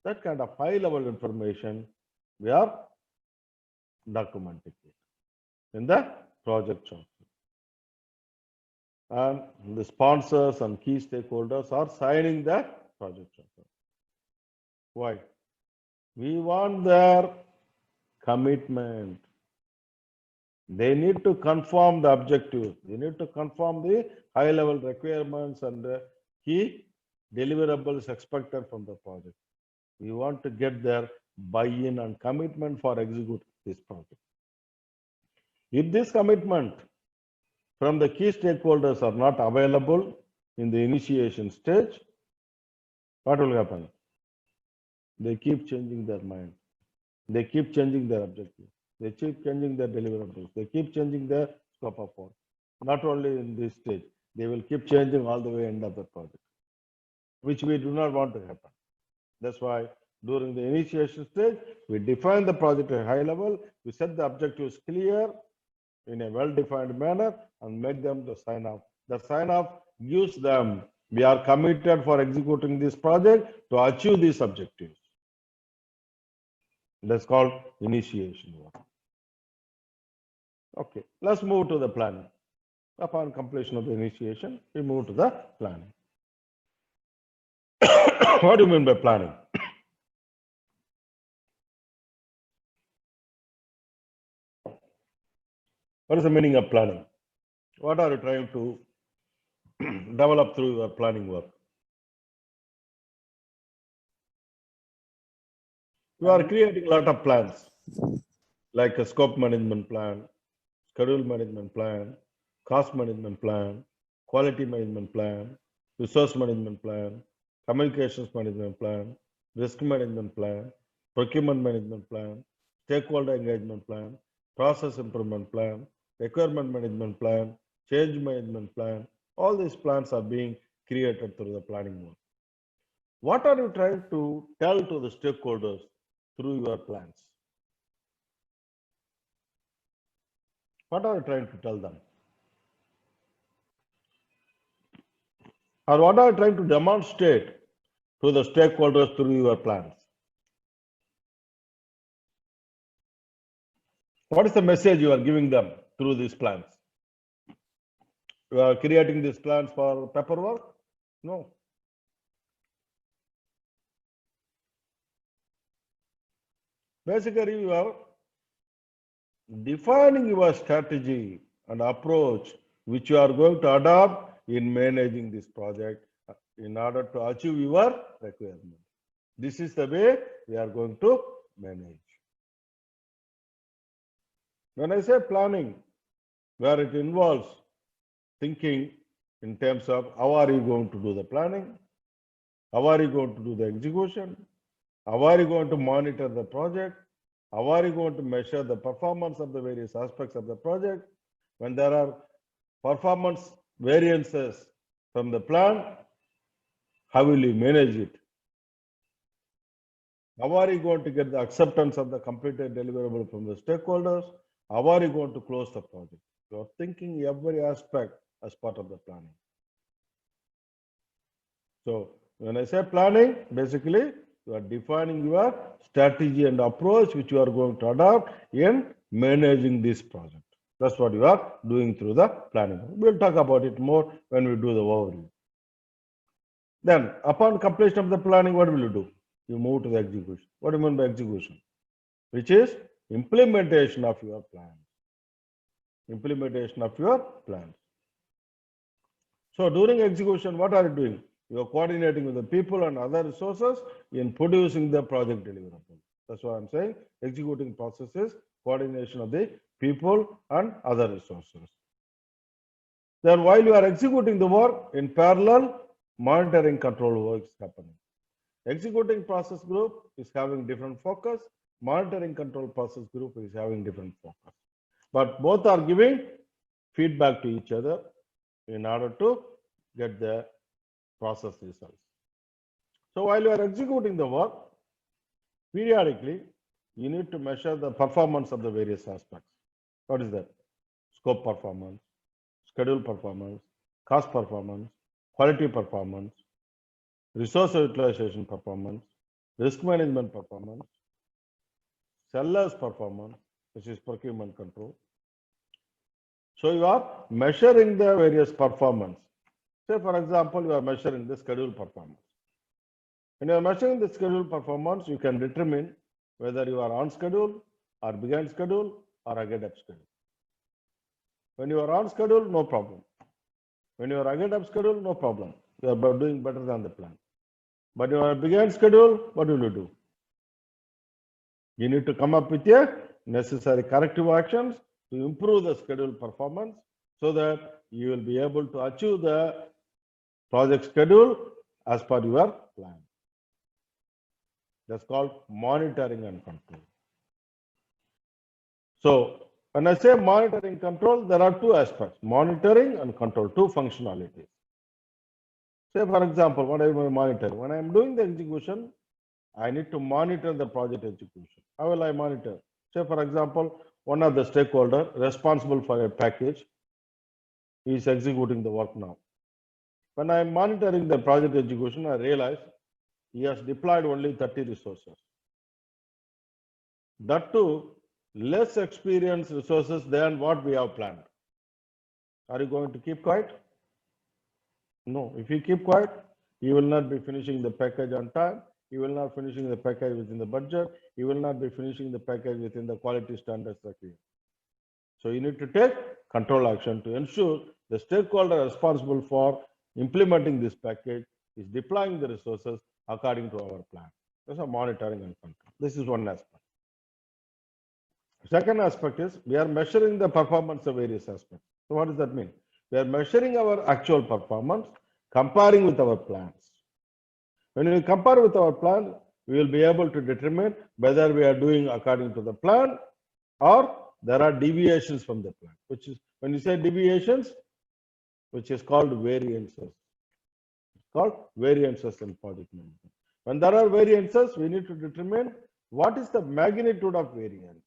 That kind of high-level information we are documenting in the project chart. And the sponsors and key stakeholders are signing the project charter. Why? We want their commitment. They need to confirm the objectives. They need to confirm the high-level requirements and the key deliverables expected from the project. We want to get their buy-in and commitment for executing this project. If this commitment from the key stakeholders are not available in the initiation stage, what will happen? They keep changing their mind. They keep changing their objectives. They keep changing their deliverables. They keep changing their scope of work. Not only in this stage, they will keep changing all the way end of the project, which we do not want to happen. That's why during the initiation stage, we define the project at a high level. We set the objectives clear in a well-defined manner and make them to sign off. The sign off gives them, we are committed for executing this project to achieve these objectives. That's called initiation work. Okay, let's move to the planning. Upon completion of the initiation, we move to the planning. What do you mean by planning? What is the meaning of planning? What are you trying to develop through your planning work? You are creating a lot of plans, like a scope management plan, schedule management plan, cost management plan, quality management plan, resource management plan, communications management plan, risk management plan, procurement management plan, stakeholder engagement plan, process improvement plan, requirement management plan, change management plan. All these plans are being created through the planning work. What are you trying to tell to the stakeholders through your plans? What are you trying to tell them? Or what are you trying to demonstrate to the stakeholders through your plans? What is the message you are giving them through these plans? You are creating these plans for paperwork? No. Basically, you are defining your strategy and approach which you are going to adopt in managing this project in order to achieve your requirement. This is the way we are going to manage. When I say planning, where it involves thinking in terms of how are you going to do the planning, how are you going to do the execution, how are you going to monitor the project, how are you going to measure the performance of the various aspects of the project. When there are performance variances from the plan, how will you manage it? How are you going to get the acceptance of the completed deliverable from the stakeholders? How are you going to close the project? You are thinking every aspect as part of the planning. So when I say planning, basically you are defining your strategy and approach which you are going to adopt in managing this project. That's what you are doing through the planning. We'll talk about it more when we do the overview. Then, upon completion of the planning, what will you do? You move to the execution. What do you mean by execution? Which is implementation of your plan. Implementation of your plans. So during execution, what are you doing? You are coordinating with the people and other resources in producing the project deliverable. That's what I'm saying. Executing process is coordination of the people and other resources. Then while you are executing the work, in parallel, monitoring control work is happening. Executing process group is having different focus. Monitoring control process group is having different focus. But both are giving feedback to each other in order to get the process results. So while you are executing the work, periodically, you need to measure the performance of the various aspects. What is that? Scope performance, schedule performance, cost performance, quality performance, resource utilization performance, risk management performance, sellers performance, which is procurement control. So you are measuring the various performance. Say, for example, you are measuring the schedule performance. When you are measuring the schedule performance, you can determine whether you are on schedule or behind schedule or ahead of schedule. When you are on schedule, no problem. When you are ahead of schedule, no problem. You are doing better than the plan. But you are behind schedule, what will you do? You need to come up with a necessary corrective actions to improve the schedule performance so that you will be able to achieve the project schedule as per your plan. That's called monitoring and control. So when I say monitoring control, there are two aspects, monitoring and control, two functionalities. Say, for example, what I will monitor? When I am doing the execution, I need to monitor the project execution. How will I monitor? Say, for example, one of the stakeholder responsible for a package is executing the work now. When I am monitoring the project execution, I realize he has deployed only 30 resources. That too, less experienced resources than what we have planned. Are you going to keep quiet? No. If you keep quiet, you will not be finishing the package on time. You will not finishing the package within the budget. You will not be finishing the package within the quality standards that we have. So you need to take control action to ensure the stakeholder responsible for implementing this package is deploying the resources according to our plan. That's a monitoring and control. This is one aspect. Second aspect is we are measuring the performance of various aspects. So what does that mean? We are measuring our actual performance, comparing with our plans. When we compare with our plan, we will be able to determine whether we are doing according to the plan or there are deviations from the plan, which is, when you say deviations, which is called variances. It's called variances in project management. When there are variances, we need to determine what is the magnitude of variance.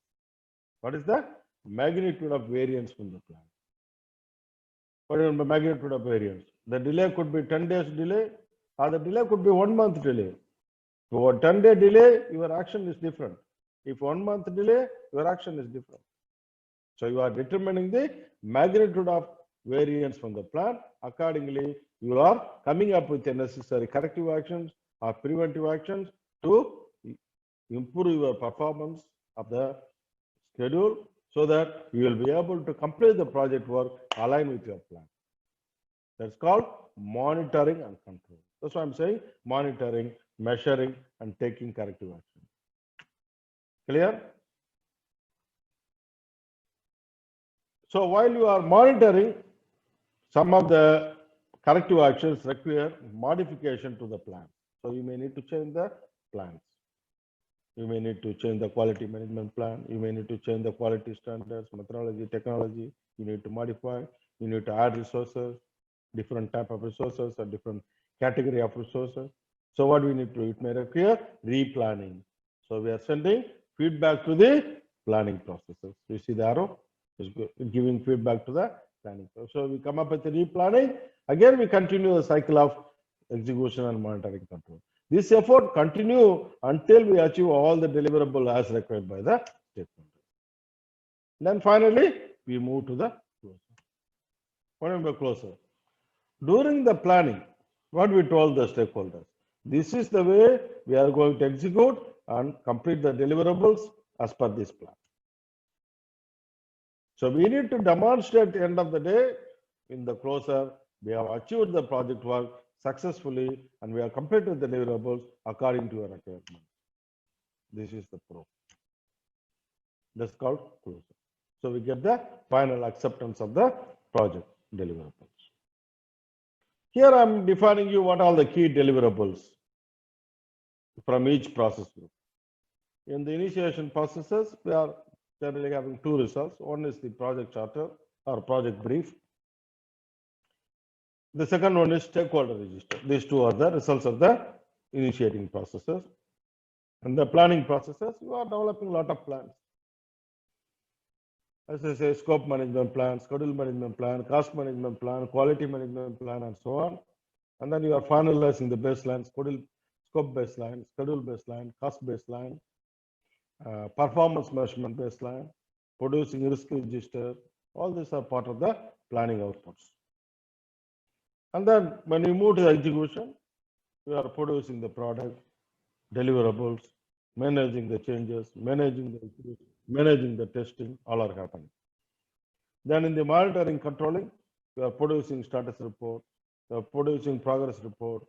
What is the magnitude of variance from the plan? What is the magnitude of variance? The delay could be 10 days delay, or the delay could be 1 month delay. For a 10-day delay, your action is different. If 1 month delay, your action is different. So you are determining the magnitude of variance from the plan. Accordingly, you are coming up with the necessary corrective actions or preventive actions to improve your performance of the schedule so that you will be able to complete the project work aligned with your plan. That's called monitoring and control. That's why I'm saying monitoring, measuring, and taking corrective action. Clear? So while you are monitoring, some of the corrective actions require modification to the plan. So you may need to change the plans. You may need to change the quality management plan. You may need to change the quality standards, methodology, technology. You need to modify. You need to add resources, different type of resources or different category of resources. So what we need to do? It may require replanning. So we are sending feedback to the planning processes. You see the arrow? It's giving feedback to the planning process. So we come up with the replanning. Again, we continue the cycle of execution and monitoring control. This effort continue until we achieve all the deliverable as required by the stakeholders. Then finally, we move to the closer. What do you mean by closer? During the planning, what we told the stakeholders, this is the way we are going to execute and complete the deliverables as per this plan. So we need to demonstrate at the end of the day, in the closer, we have achieved the project work successfully and we have completed the deliverables according to your requirement. This is the proof. That's called closure. So we get the final acceptance of the project deliverables. Here I'm defining you what are the key deliverables from each process group. In the initiation processes, we are generally having two results. One is the project charter or project brief. The second one is stakeholder register. These two are the results of the initiating processes. And the planning processes, you are developing a lot of plans. As I say, scope management plan, schedule management plan, cost management plan, quality management plan, and so on. And then you are finalizing the baseline, scope baseline, schedule baseline, cost baseline, performance measurement baseline, producing risk register. All these are part of the planning outputs. And then when you move to the execution, you are producing the product, deliverables, managing the changes, managing the issues, managing the testing, all are happening. Then in the monitoring controlling, you are producing status report, you are producing progress report,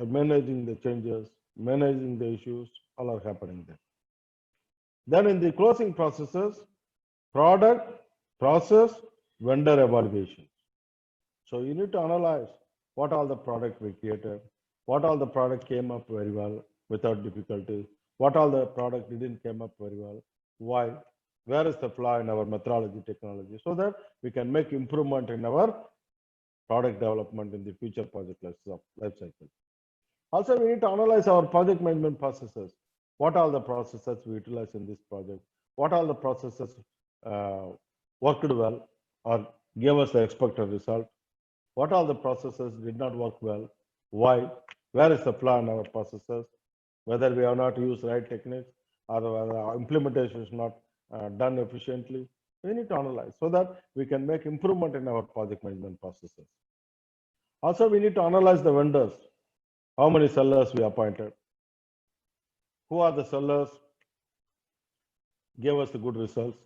managing the changes, managing the issues, all are happening there. Then in the closing processes, product, process, vendor evaluation. So you need to analyze what all the product we created, what all the product came up very well without difficulty, what all the product didn't came up very well, why, where is the flaw in our methodology technology, so that we can make improvement in our product development in the future project life cycle. Also, we need to analyze our project management processes. What are the processes we utilize in this project? What are the processes worked well or gave us the expected result? What are the processes did not work well? Why? Where is the flaw in our processes? Whether we have not used right techniques or whether our implementation is not done efficiently. We need to analyze so that we can make improvement in our project management processes. Also, we need to analyze the vendors. How many sellers we appointed? Who are the sellers gave us the good results?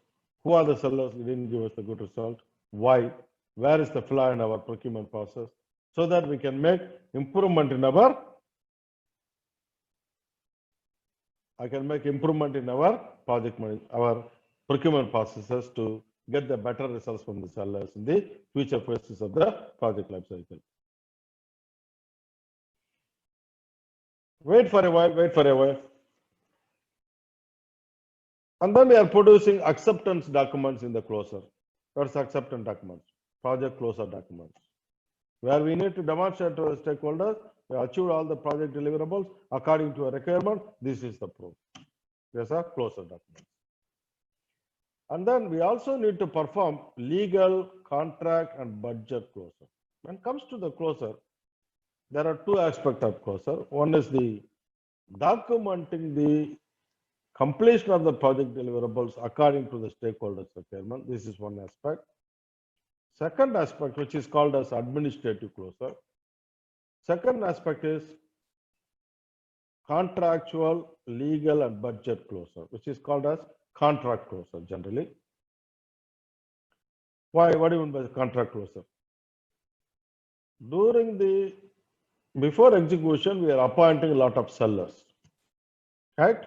Who are the sellers who didn't give us the good result? Why? Where is the flaw in our procurement process? So that we can make improvement in our project management, our procurement processes to get the better results from the sellers in the future phases of the project life cycle. Wait for a while. And then we are producing acceptance documents in the closer. That's acceptance documents, project closer documents, where we need to demonstrate to the stakeholders we achieved all the project deliverables according to a requirement. This is the proof. These are closer documents. And then we also need to perform legal, contract, and budget closer. When it comes to the closer, there are two aspects of closer. One is the documenting the completion of the project deliverables according to the stakeholders' requirement. This is one aspect. Second aspect, which is called as administrative closure. Second aspect is contractual, legal, and budget closure, which is called as contract closure generally. Why? What do you mean by contract closure? Before execution, we are appointing a lot of sellers, right?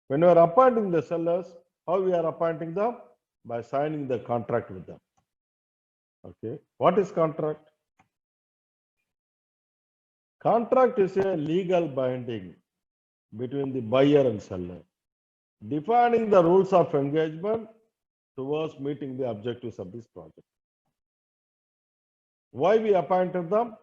When we are appointing the sellers, how we are appointing them? By signing the contract with them. Okay, what is contract? Contract is a legal binding between the buyer and seller, defining the rules of engagement towards meeting the objectives of this project. Why we appointed them?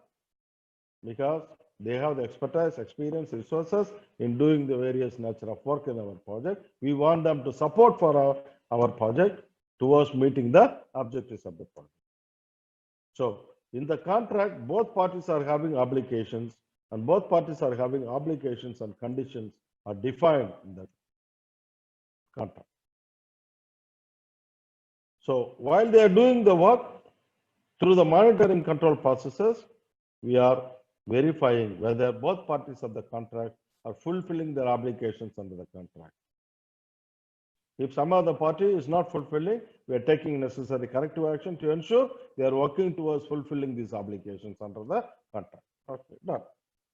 Because they have the expertise, experience, resources in doing the various nature of work in our project. We want them to support for our project towards meeting the objectives of the project. So in the contract, both parties are having obligations, and both parties are having obligations and conditions are defined in the contract. So while they are doing the work, through the monitoring control processes, we are verifying whether both parties of the contract are fulfilling their obligations under the contract. If some other party is not fulfilling, we are taking necessary corrective action to ensure they are working towards fulfilling these obligations under the contract. Okay, done.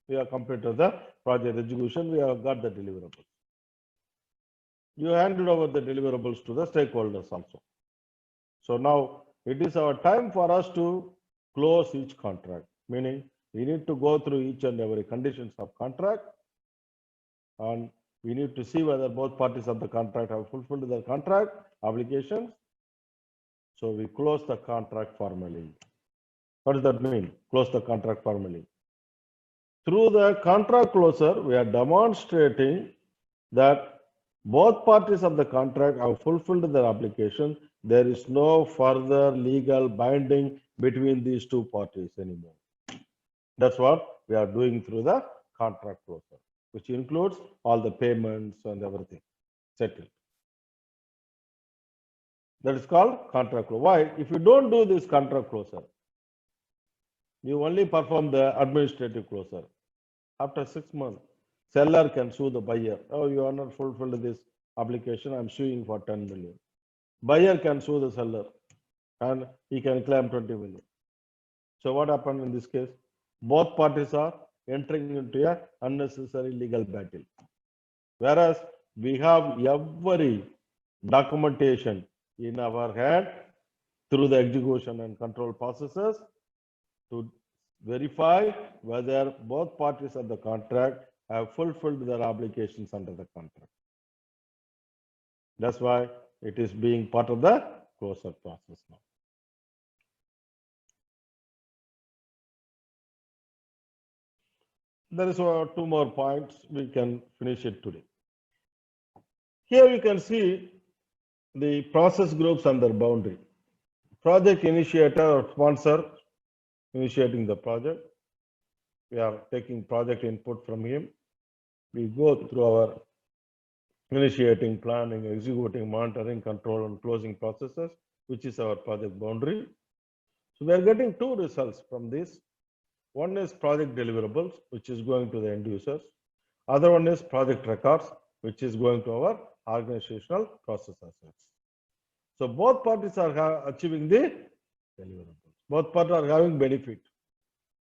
We have completed the project execution. We have got the deliverables. you handed over the deliverables to the stakeholders also. So now it is our time for us to close each contract, meaning we need to go through each and every conditions of contract, and we need to see whether both parties of the contract have fulfilled their contract obligations. So we close the contract formally. What does that mean? Close the contract formally. Through the contract closure, we are demonstrating that both parties of the contract have fulfilled their obligation. There is no further legal binding between these two parties anymore. That's what we are doing through the contract closure, which includes all the payments and everything settled. That is called contract closure. Why? If you don't do this contract closure, you only perform the administrative closure. After 6 months, seller can sue the buyer. Oh, you are not fulfilled this application. I'm suing for 10 million. Buyer can sue the seller and he can claim 20 million. So what happened in this case? Both parties are entering into a unnecessary legal battle. Whereas we have every documentation in our hand through the execution and control processes to verify whether both parties of the contract have fulfilled their obligations under the contract. That's why it is being part of the closure process now. There is 2 more points. We can finish it today. Here you can see the process groups and their boundary. Project initiator or sponsor initiating the project. We are taking project input from him. We go through our initiating, planning, executing, monitoring, control, and closing processes, which is our project boundary. So we are getting 2 results from this. One is project deliverables, which is going to the end users. Other one is project records, which is going to our organizational process assets. So both parties are achieving the deliverables. Both parties are having benefit.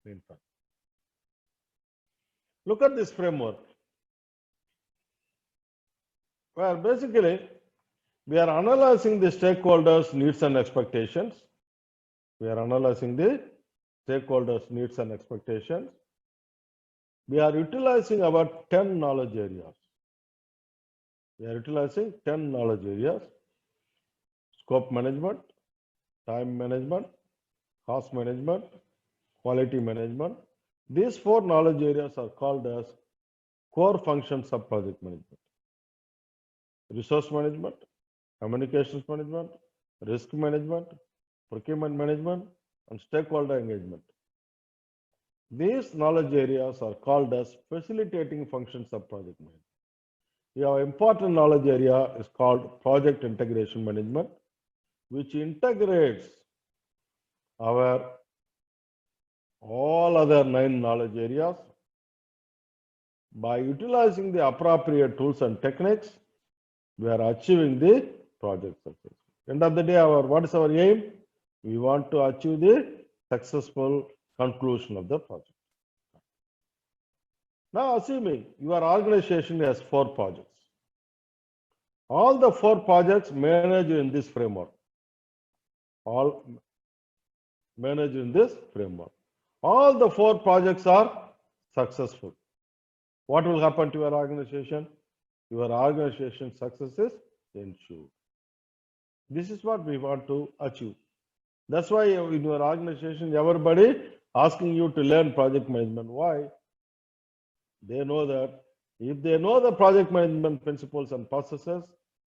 In fact, look at this framework, where basically we are analyzing the stakeholders' needs and expectations. We are analyzing the stakeholders' needs and expectations. We are utilizing about 10 knowledge areas. We are utilizing 10 knowledge areas: scope management, time management, cost management, quality management. These 4 knowledge areas are called as core functions of project management: resource management, communications management, risk management, procurement management, and stakeholder engagement. These knowledge areas are called as facilitating functions of project management. Our important knowledge area is called project integration management, which integrates our all other 9 knowledge areas. By utilizing the appropriate tools and techniques, we are achieving the project success. End of the day, what is our aim? We want to achieve the successful conclusion of the project. Now, assuming your organization has 4 projects, all the 4 projects managed in this framework, all managed in this framework. All the 4 projects are successful. What will happen to your organization? Your organization's success is ensured. This is what we want to achieve. That's why in your organization, everybody asking you to learn project management. Why? They know that if they know the project management principles and processes,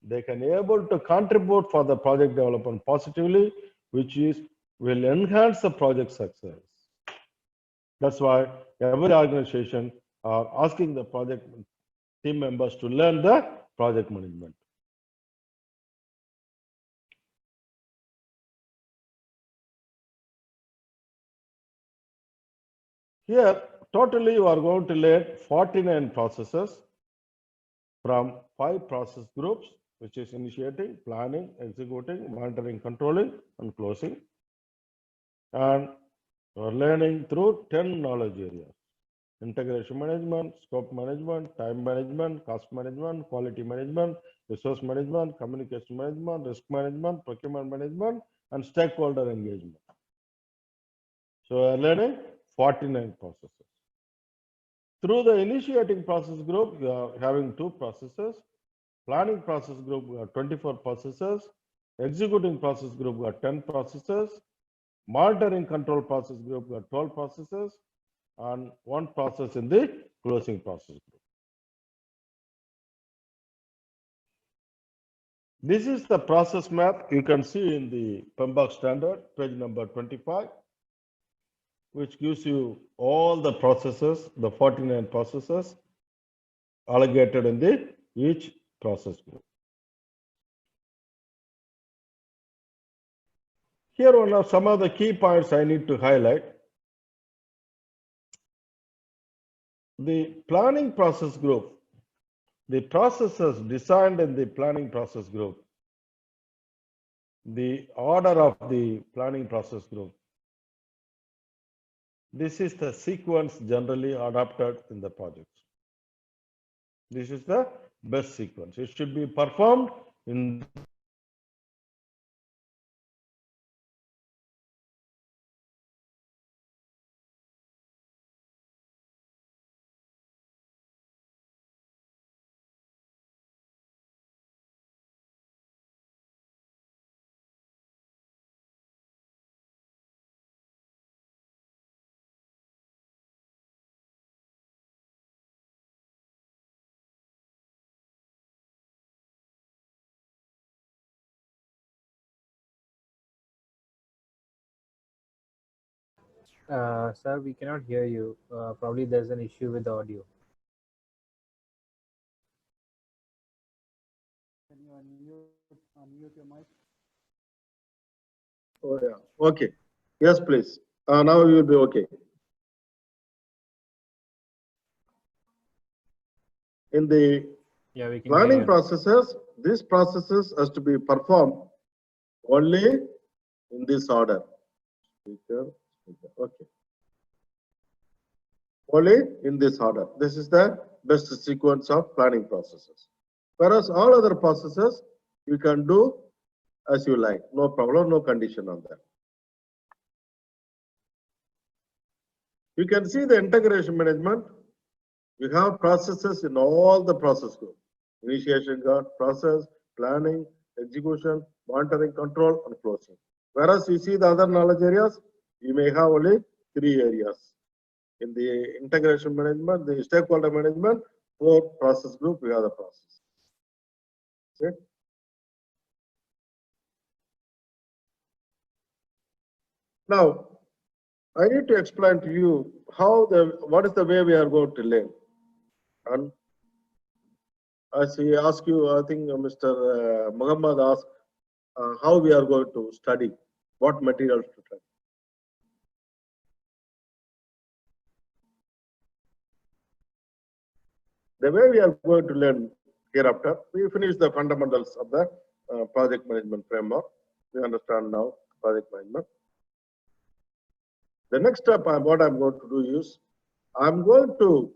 they can able to contribute for the project development positively, which will enhance the project success. That's why every organization are asking the project team members to learn the project management. Here, totally you are going to learn 49 processes from 5 process groups, which is initiating, planning, executing, monitoring, controlling, and closing. And you are learning through 10 knowledge areas. integration management, scope management, time management, cost management, quality management, resource management, communication management, risk management, procurement management, and stakeholder engagement. So already 49 processes. Through the initiating process group, we are having 2 processes. Planning process group, we have 24 processes. Executing process group, we have 10 processes. Monitoring control process group, we have 12 processes. And 1 process in the closing process group. This is the process map you can see in the PMBOK standard, page number 25, which gives you all the processes, the 49 processes allocated in the each process group. Here are some of the key points I need to highlight. The planning process group, the processes designed in the planning process group, the order of the planning process group. This is the sequence generally adopted in the projects. This is the best sequence. It should be performed in Sir, we cannot hear you. Probably there's an issue with the audio. Can you unmute your mic? Oh, yeah. Okay. Yes, please. Now you will be okay. In the Yeah, we can planning hear you. processes, these processes has to be performed only in this order. Speaker, speaker. Okay. Only in this order. This is the best sequence of planning processes. Whereas all other processes, you can do as you like. No problem, no condition on that. You can see the integration management. You have processes in all the process group. Initiation got process, planning, execution, monitoring, control, and closing. Whereas you see the other knowledge areas, you may have only 3 areas. In the integration management, the stakeholder management, 4 process group, we have the process. Okay. Now, I need to explain to you what is the way we are going to learn. And as he asked you, I think Mr. Muhammad asked how we are going to study, what materials to study. The way we are going to learn hereafter, we finish the fundamentals of the project management framework. We understand now project management. The next step, what I'm going to do is, I'm going to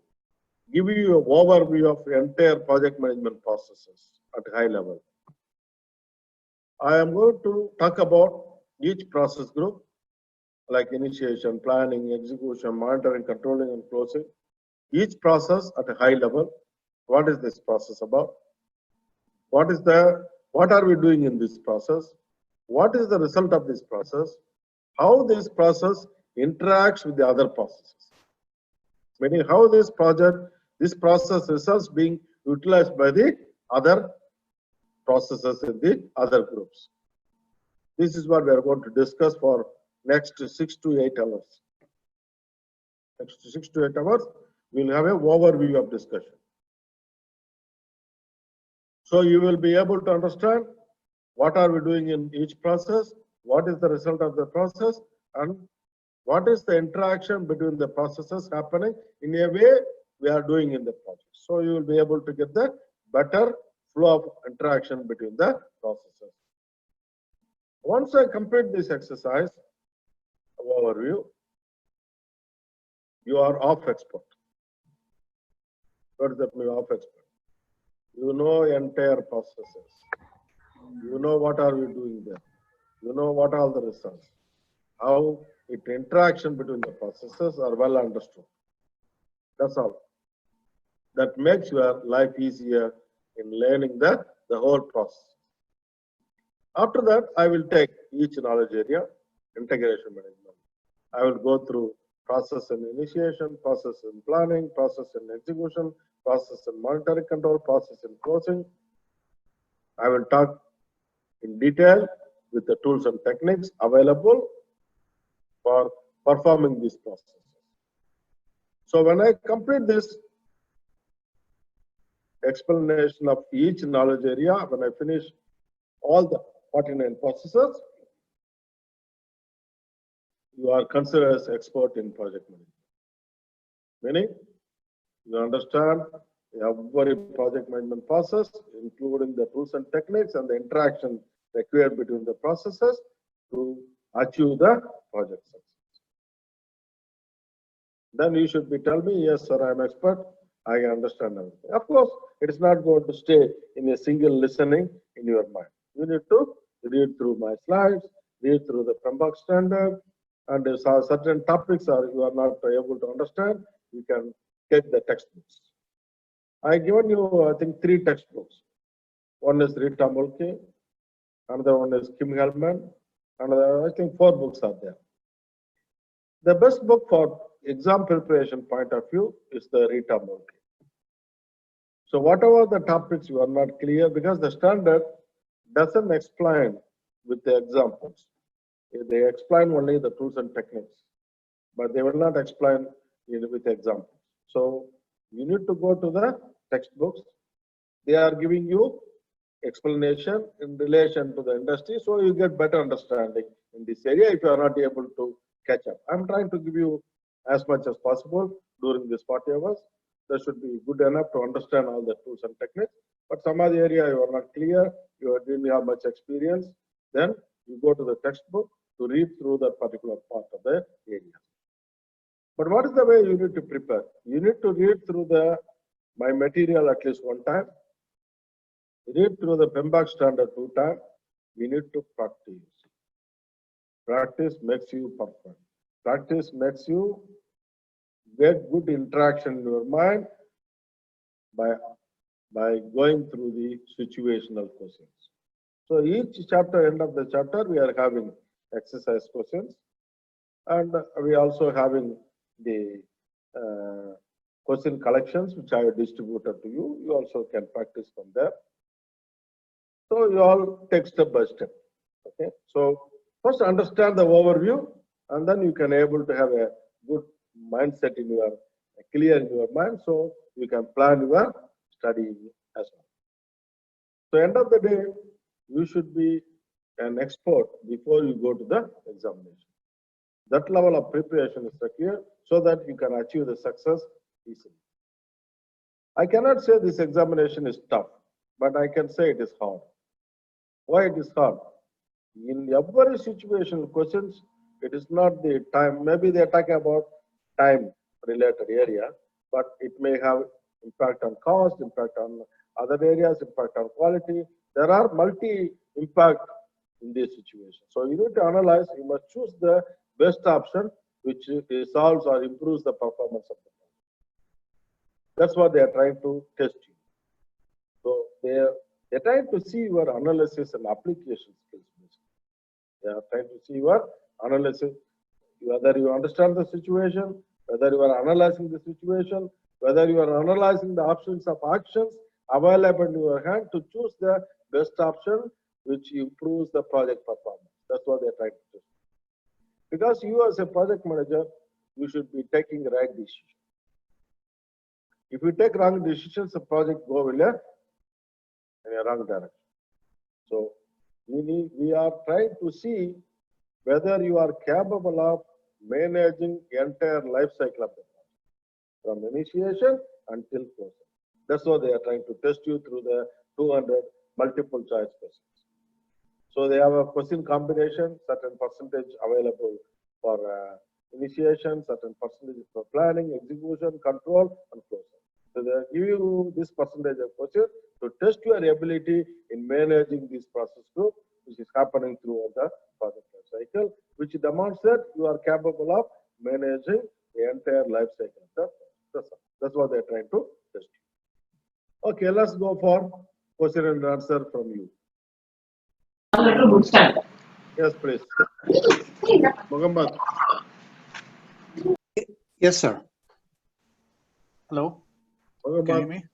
give you an overview of the entire project management processes at a high level. I am going to talk about each process group, like initiation, planning, execution, monitoring, controlling, and closing. Each process at a high level. What is this process about? What are we doing in this process? What is the result of this process? How this process interacts with the other processes. Meaning how this process results being utilized by the other processes in the other groups. This is what we are going to discuss for next 6 to 8 hours. Next 6 to 8 hours, we'll have an overview of discussion. So you will be able to understand what are we doing in each process, what is the result of the process, and what is the interaction between the processes happening in a way we are doing in the project. So you will be able to get the better flow of interaction between the processes. Once I complete this exercise overview, you are off export. What is the meaning of expert? You know entire processes. You know what are we doing there. You know what are the results. How it interaction between the processes are well understood. That's all. That makes your life easier in learning the whole process. After that, I will take each knowledge area, integration management. I will go through process and initiation, process and planning, process and execution, process and monitoring control, process and closing. I will talk in detail with the tools and techniques available for performing these processes. So when I complete this explanation of each knowledge area, when I finish all the 49 processes, you are considered as expert in project management. Meaning, you understand every project management process, including the tools and techniques and the interaction required between the processes to achieve the project success. Then you should be telling me, yes, sir, I am expert. I understand everything. Of course, it is not going to stay in a single listening in your mind. You need to read through my slides, read through the PMBOK standard, and if certain topics are you are not able to understand, you can get the textbooks. I given you, I think, 3 textbooks. One is Rita Mulkey, another one is Kim Hellman, another, I think 4 books are there. The best book for exam preparation point of view is the Rita Mulkey. So whatever the topics you are not clear, because the standard doesn't explain with the examples. They explain only the tools and techniques, but they will not explain with examples. So you need to go to the textbooks. They are giving you explanation in relation to the industry, so you get better understanding in this area if you are not able to catch up. I'm trying to give you as much as possible during this 40 hours. That should be good enough to understand all the tools and techniques. But some other area you are not clear, you didn't have much experience, then you go to the textbook to read through that particular part of the area. But what is the way you need to prepare? You need to read through my material at least 1 time. Read through the PMBOK standard 2 times. We need to practice. Practice makes you perfect. Practice makes you get good interaction in your mind by going through the situational questions. So each chapter, end of the chapter, we are having exercise questions, and we also having the question collections which I have distributed to you. You also can practice from there. So you all take step by step. Okay. So first understand the overview, and then you can able to have a good mindset in your clear in your mind, so you can plan your study as well. So end of the day, you should be an expert before you go to the examination. That level of preparation is required so that you can achieve the success easily. I cannot say this examination is tough, but I can say it is hard. Why it is hard? In every situation questions, it is not the time. Maybe they are talking about time related area, but it may have impact on cost, impact on other areas, impact on quality. There are multi impact in this situation. So you need to analyze, you must choose the best option which solves or improves the performance of the project. That's what they are trying to test you. So they're trying to see your analysis and application skills. They are trying to see your analysis, whether you understand the situation, whether you are analyzing the situation, whether you are analyzing the options of actions available in your hand to choose the best option which improves the project performance. That's what they're trying to do. Because you as a project manager, you should be taking the right decision. If you take wrong decisions, the project go in a wrong direction. So we are trying to see whether you are capable of managing the entire life cycle of the project, from initiation until closing. That's what they are trying to test you through the 200 multiple choice questions. So they have a question combination, certain percentage available for initiation, certain percentage for planning, execution, control, and closing. So they give you this percentage of question to test your ability in managing this process group, which is happening throughout the project life cycle, which demands that you are capable of managing the entire life cycle. That's what they're trying to test you. Okay, let's go for question and answer from you. Yes, please. Muhammad. Yes, sir. Hello, can you hear Muhammad. me?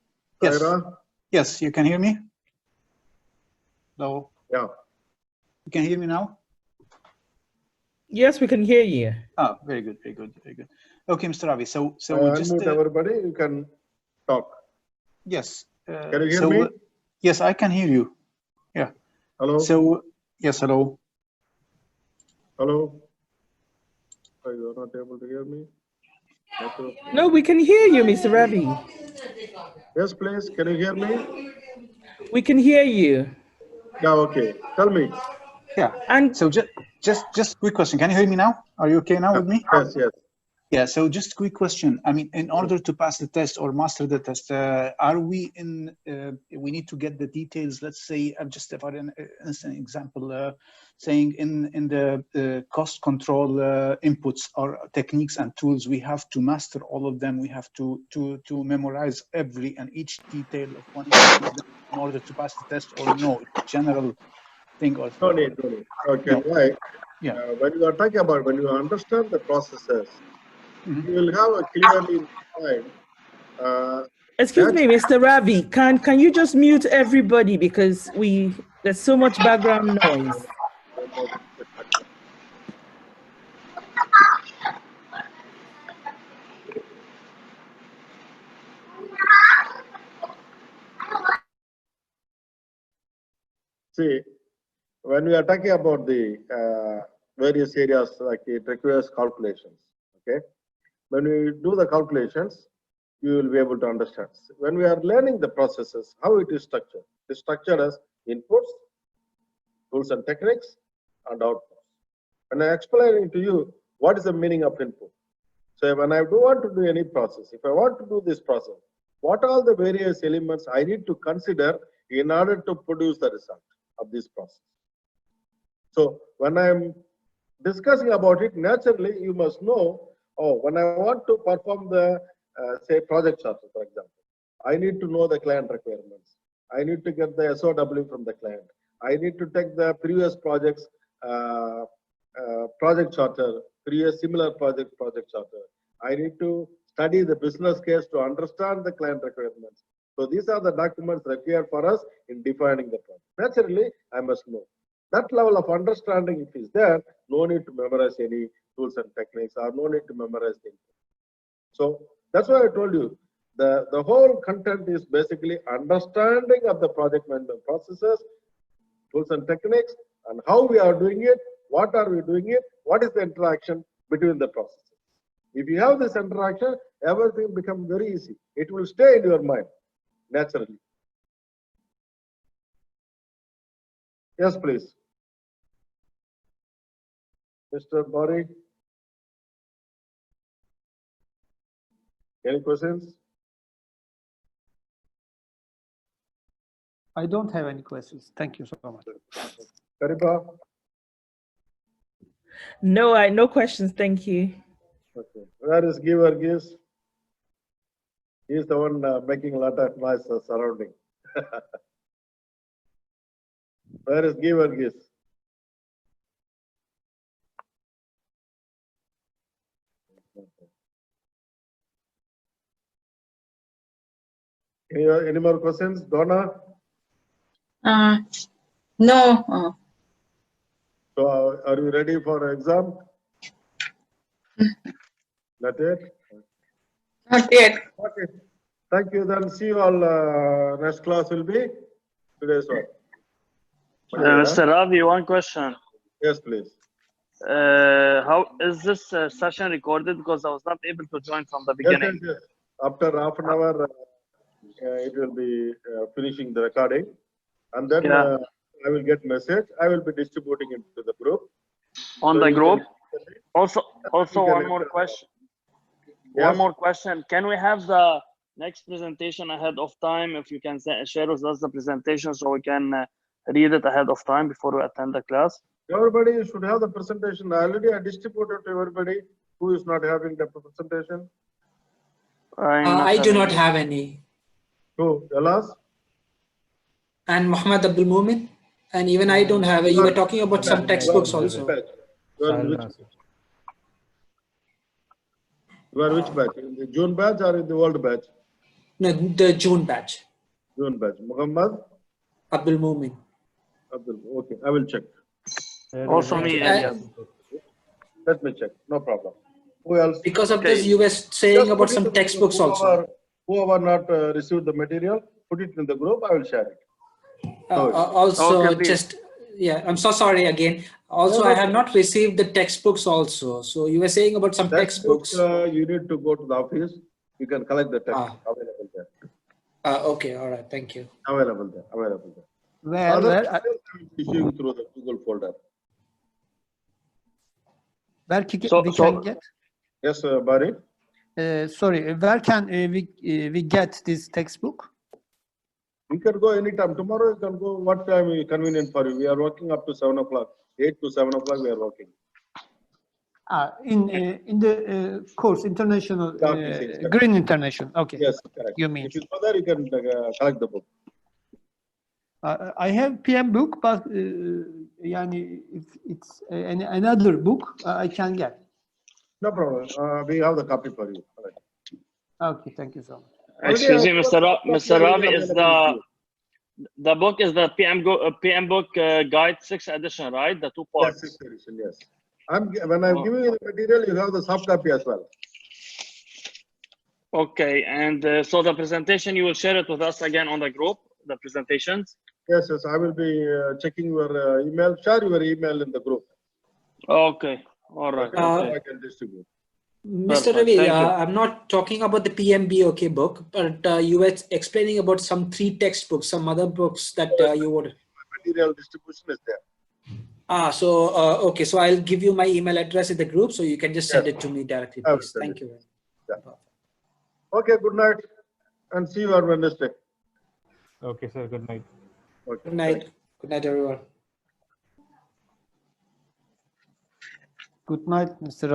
Yes, Tyra? yes, you can hear me? Hello, Yeah. you can hear me now? Yes, we can hear you. Ah, very good, very good, very good. Okay, Mr. Ravi, so just, Unmute everybody, you can talk. yes. Can you hear so, me? Yes, I can hear you. Yeah. Hello? So, yes, hello. Hello? Oh, you are not able to hear me? Okay. No, we can hear you, Mr. Ravi. Yes, please. Can you hear me? We can hear you. Yeah, okay. Tell me. Yeah. And So just quick question. Can you hear me now? Are you okay now with me? Yes, yes. Yeah. So just quick question. I mean, in order to pass the test or master the test, are we in? We need to get the details. Let's say, just for an instant example, saying in the cost control inputs or techniques and tools, we have to master all of them. We have to memorize every and each detail of one in order to pass the test, or no, general thing or No need, no need. Okay, No. why? Yeah. When you are talking about, when you understand the processes, Mhm. you will have a clearly defined. excuse me, Mr. Ravi, can you just mute everybody because there's so much background noise. See, when we are talking about the various areas, like it requires calculations, okay? When we do the calculations, you will be able to understand. When we are learning the processes, how it is structured. It is structured as inputs, tools and techniques, and outputs. When I explain to you what is the meaning of input. So when I do want to do any process, if I want to do this process, what are the various elements I need to consider in order to produce the result of this process? So when I'm discussing about it, naturally you must know, oh, when I want to perform the, say, project charter, for example, I need to know the client requirements. I need to get the SOW from the client. I need to take the previous projects, project charter, previous similar project charter. I need to study the business case to understand the client requirements. So these are the documents required for us in defining the project. Naturally, I must know. That level of understanding, if is there, no need to memorize any tools and techniques, or no need to memorize things. So that's why I told you, the whole content is basically understanding of the project management processes, tools and techniques, and how we are doing it, what are we doing it, what is the interaction between the processes. If you have this interaction, everything becomes very easy. It will stay in your mind naturally. Yes, please. Mr. Bari, any questions? I don't have any questions. Thank you so much. Kariba? No, no questions. Thank you. Okay. Where is Giver Gives? He's the one making a lot of noise surrounding. Where is Giver Gives? Any more questions? Donna? No. So are you ready for exam? Not yet? Not yet. Okay. Thank you. Then see you all. Next class will be today's one. Mr. Ravi, one question. Yes, please. How is this session recorded? Because I was not able to join from the beginning. Yes. After half an hour, it will be finishing the recording. And then I will get message. I will be distributing it to the group. On the group? Also You can one more question. One more question. Can we have the next presentation ahead of time. If you can share with us the presentation so we can read it ahead of time before we attend the class. Everybody should have the presentation. Already I distributed to everybody who is not having the presentation. I do not have any. Who? Elas? And Muhammad Abdul Mumin. And even I don't have it. You were talking about some textbooks also. You are which, you are which batch? In the June batch or in the old batch? No, the June batch. June batch. Muhammad? Abdul Mumin. Abdul. Okay, I will check. Also me, yes. Let me check. No problem. Who else? Because of Okay. this, you were saying Just about put it some in the textbooks group. also. Whoever not received the material, put it in the group. I will share it. Also, Okay, please. just, yeah, I'm so sorry again. Also, No, no, I have not received the textbooks also. So you were saying about some textbooks. You need to go to the office. You can collect the text. Ah. Available there. Okay, all right, thank you. Available there. Available there. Where, Other where, details I will be issuing through the Google folder. where So- we so- can get? Yes, Barry. Sorry, where can we get this textbook? You can go anytime. Tomorrow you can go what time is convenient for you. We are working up to 7 o'clock. 8 to 7 o'clock we are working. In the course, International Exactly. Green International. Okay. Yes, correct. You mean? If you go there, you can collect the book. I have PM book, but yani if it's another book, I can get. No problem. We have the copy for you. All right. Okay, thank you so much. Excuse me, Already Mr. Ravi, is available the book is the PM book guide 6th edition, right? The two Yes, parts. 6th edition, yes. When I'm giving you the material, you have the soft copy as well. Okay, and so the presentation, you will share it with us again on the group, the presentations? Yes, yes, I will be checking your email. Share your email in the group. Okay, all right. Okay, Okay. so I can distribute. Mr. Perfect, Ravi, thank you. I'm not talking about the PMBOK book, but you were explaining about some 3 textbooks, some other books that you would. Material distribution is there. Okay, so I'll give you my email address in the group, so you can just send Yes. it to me directly, I will please. send Thank it. you. Yeah. Okay, good night. And see you on Wednesday. Okay, sir. Good night. Okay. Good night. Good night, everyone. Good night, Mr.